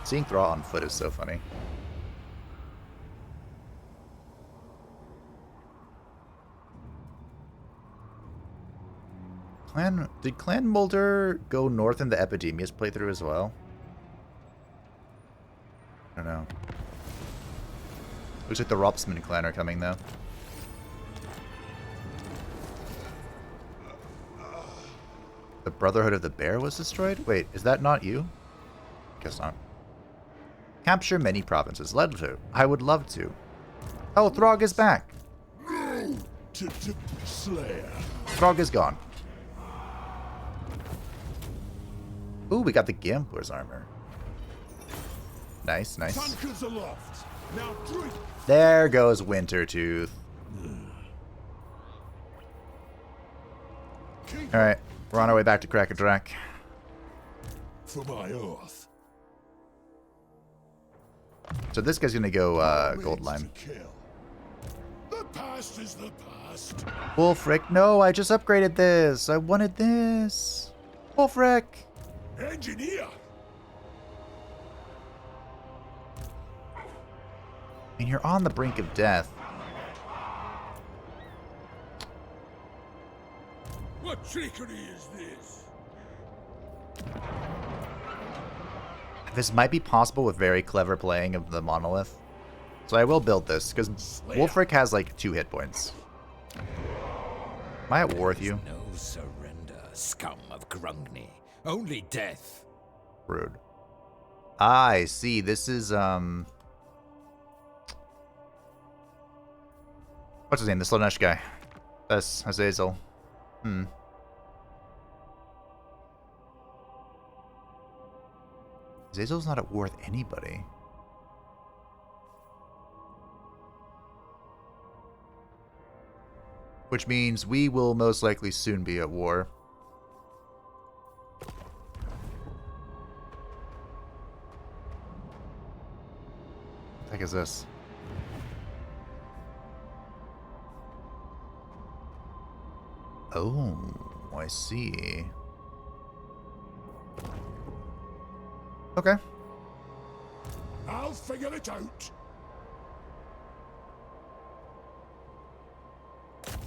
Seeing Throgg on foot is so funny. Did Clan Mulder go north in the Epidemius playthrough as well? I don't know. Looks like the Ropsman clan are coming though. The Brotherhood of the Bear was destroyed? Wait, is that not you? Guess not. Capture many provinces. Led to. I would love to. Oh, Throgg is back. No to Slayer. Throgg is gone. Ooh, we got the Gambler's armor. Nice, nice. Tankers aloft. Now drink. There goes Wintertooth. Alright, we're on our way back to Crackadrak. For my oath. So this guy's gonna go Gold Remains Lime. to kill. The past is the past. Wolfric, no, I just upgraded this. I wanted this. Wolfric. Engineer. And you're on the brink of death. What trickery is this? This might be possible with very clever playing of the monolith. So I will build this, because Wolfric has like 2 hit points. Am I at war with you? No surrender, scum of Grungni. Only death. Rude. Ah, I see. This is, what's his name? The Slanesh guy. That's Azazel. Azazel's not at war with anybody. Which means we will most likely soon be at war. What the heck is this? Oh, I see. Okay. I'll figure it out.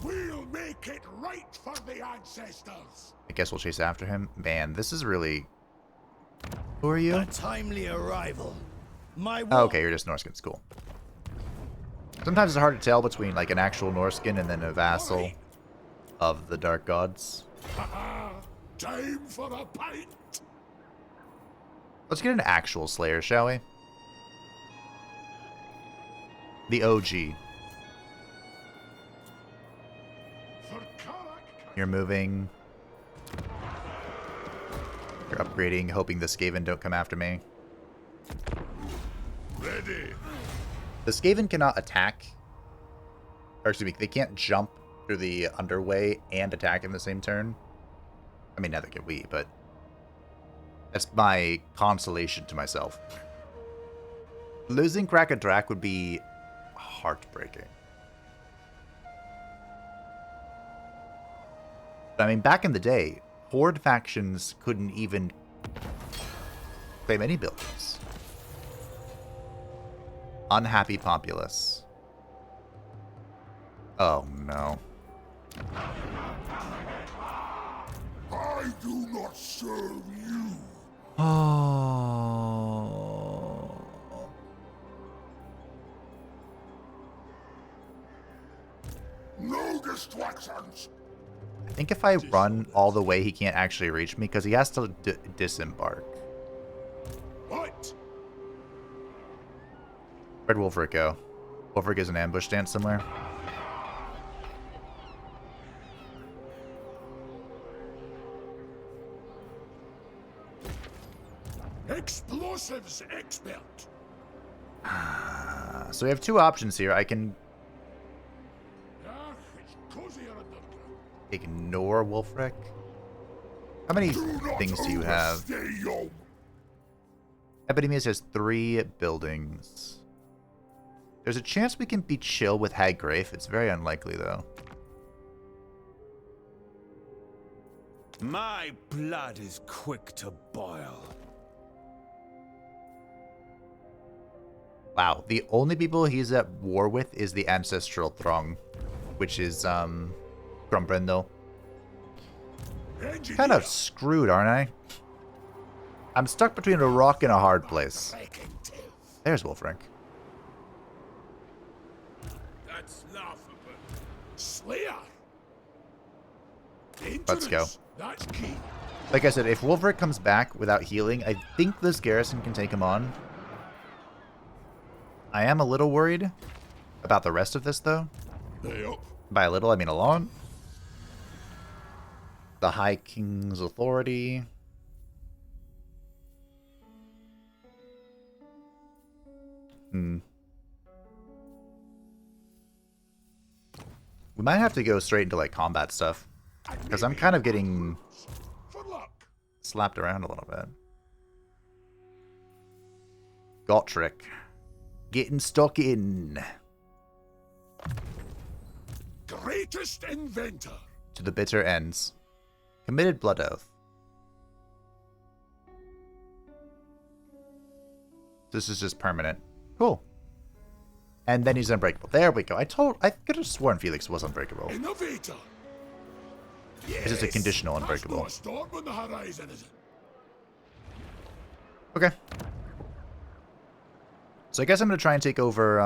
We'll make it right for the ancestors. I guess we'll chase after him. Man, this is really... Who are you? A timely arrival. My Oh, okay, you're just Norskin. Cool. Sometimes it's hard to tell between like an actual Norskin and then a vassal of the Dark Gods. Time for a pint. Let's get an actual Slayer, shall we? The OG. You're moving. You're upgrading, hoping the Skaven don't come after me. Ready. The Skaven cannot attack. Or excuse me, they can't jump through the underway and attack in the same turn. I mean, neither can we, but that's my consolation to myself. Losing Krakadrak would be heartbreaking. But, I mean, back in the day, Horde factions couldn't even claim any buildings. Unhappy populace. Oh, no. I do not serve you. Oh. No distractions. I think if I run all the way, he can't actually reach me because he has to disembark. What? Where'd Wolfric go? Wolfric is an ambush stance somewhere. Explosives expert. So we have two options here. I can Ah, it's cozier underground. ignore Wolfric. How many things do you have? Epidemius has 3 buildings. There's a chance we can be chill with Haggrafe. It's very unlikely, though. My blood is quick to boil. Wow, the only people he's at war with is the Ancestral Throng, which is, Grumbrindle. Kind of screwed, aren't I? I'm stuck between a rock and a hard place. There's Wolfric. That's laughable. Slayer. Let's go. That's key. Like I said, if Wolfric comes back without healing, I think this garrison can take him on. I am a little worried about the rest of this, though. Hey up. By a little, I mean a lot. The High King's authority. We might have to go straight into, like, combat stuff. Because I'm kind of getting For luck. slapped around a little bit. Gotrek. Getting stuck in. Greatest inventor. To the bitter ends. Committed blood oath. This is just permanent. Cool. And then he's unbreakable. There we go. I could have sworn Felix was unbreakable. Innovator. Yes. It's just a conditional unbreakable. That's not a storm on the horizon, is it? Okay. So I guess I'm going to try and take over,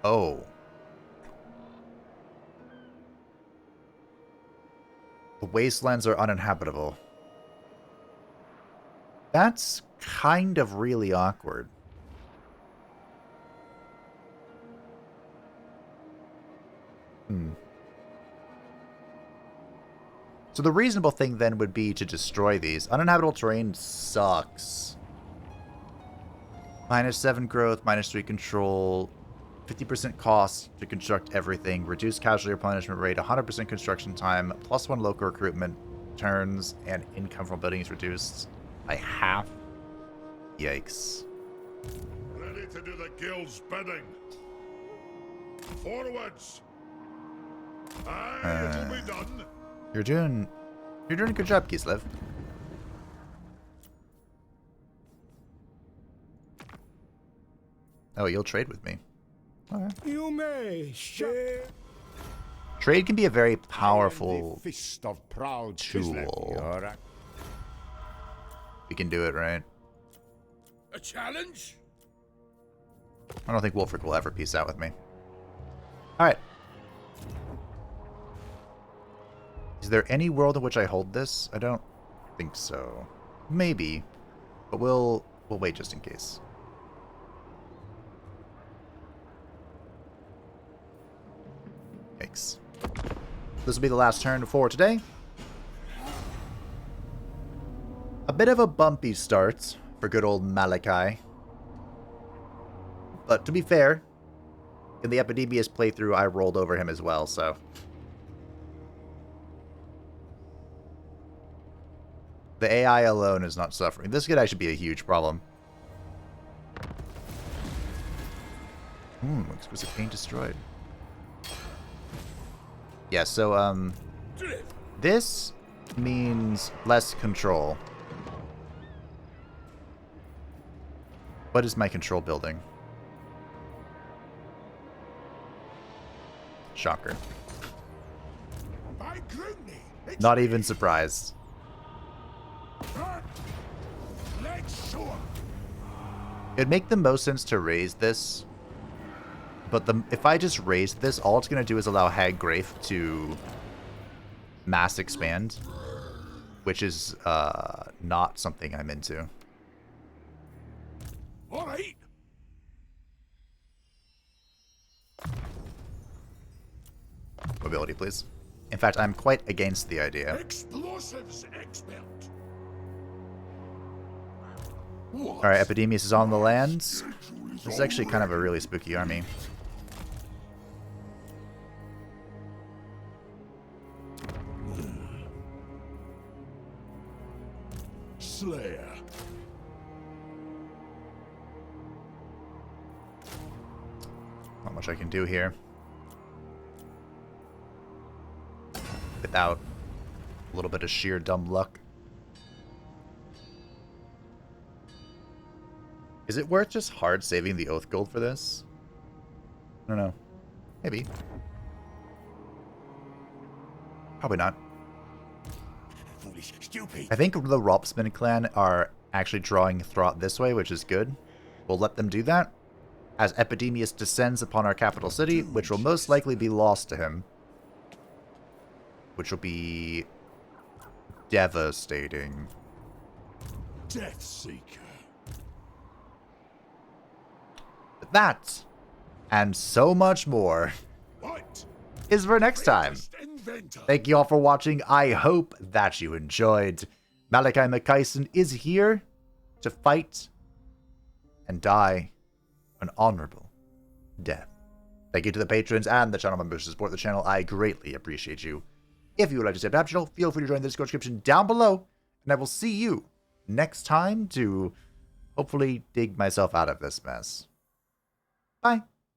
oh. The wastelands are uninhabitable. That's kind of really awkward. So the reasonable thing then would be to destroy these. Uninhabitable terrain sucks. -7 growth, -3 control, 50% cost to construct everything, reduced casualty replenishment rate, 100% construction time, +1 local recruitment turns, and income from buildings reduced by half. Yikes. Ready to do the guild's bidding. Forwards. Aye, it'll be done. You're doing a good job, Kislev. Oh, you'll trade with me. Okay. You may share. Trade can be a very powerful Fist of proud tool. We can do it, right? A challenge? I don't think Wolfric will ever peace out with me. Alright. Is there any world in which I hold this? I don't think so. Maybe. But we'll wait just in case. Yikes. This will be the last turn for today. A bit of a bumpy start for good old Malakai. But to be fair, in the Epidemius playthrough, I rolled over him as well, so... The AI alone is not suffering. This could actually be a huge problem. Exquisite paint destroyed. Yeah, so, this means less control. What is my control building? Shocker. By Grungni, Not even surprised. let's show 'em. It'd make the most sense to raise this. But if I just raise this, all it's going to do is allow Hag Grafe to mass expand. Which is not something I'm into. All right. Mobility, please. In fact, I'm quite against the idea. Explosives expert. Alright, Epidemius is on the lands. This is actually kind of a really spooky army. Slayer. Not much I can do here. Without a little bit of sheer dumb luck. Is it worth just hard saving the Oath Gold for this? I don't know. Maybe. Probably not. Foolish, stupid. I think the Ropsman clan are actually drawing Throgg this way, which is good. We'll let them do that. As Epidemius descends upon our capital city, which will most likely be lost to him. Which will be devastating. Death Seeker. But that, and so much more, What? is for next time. Greatest inventor. Thank you all for watching. I hope that you enjoyed. Malakai Makaisson is here to fight and die an honorable death. Thank you to the patrons and the channel members who support the channel. I greatly appreciate you. If you would like to step up the channel, feel free to join the Discord description down below. And I will see you next time to hopefully dig myself out of this mess. Bye.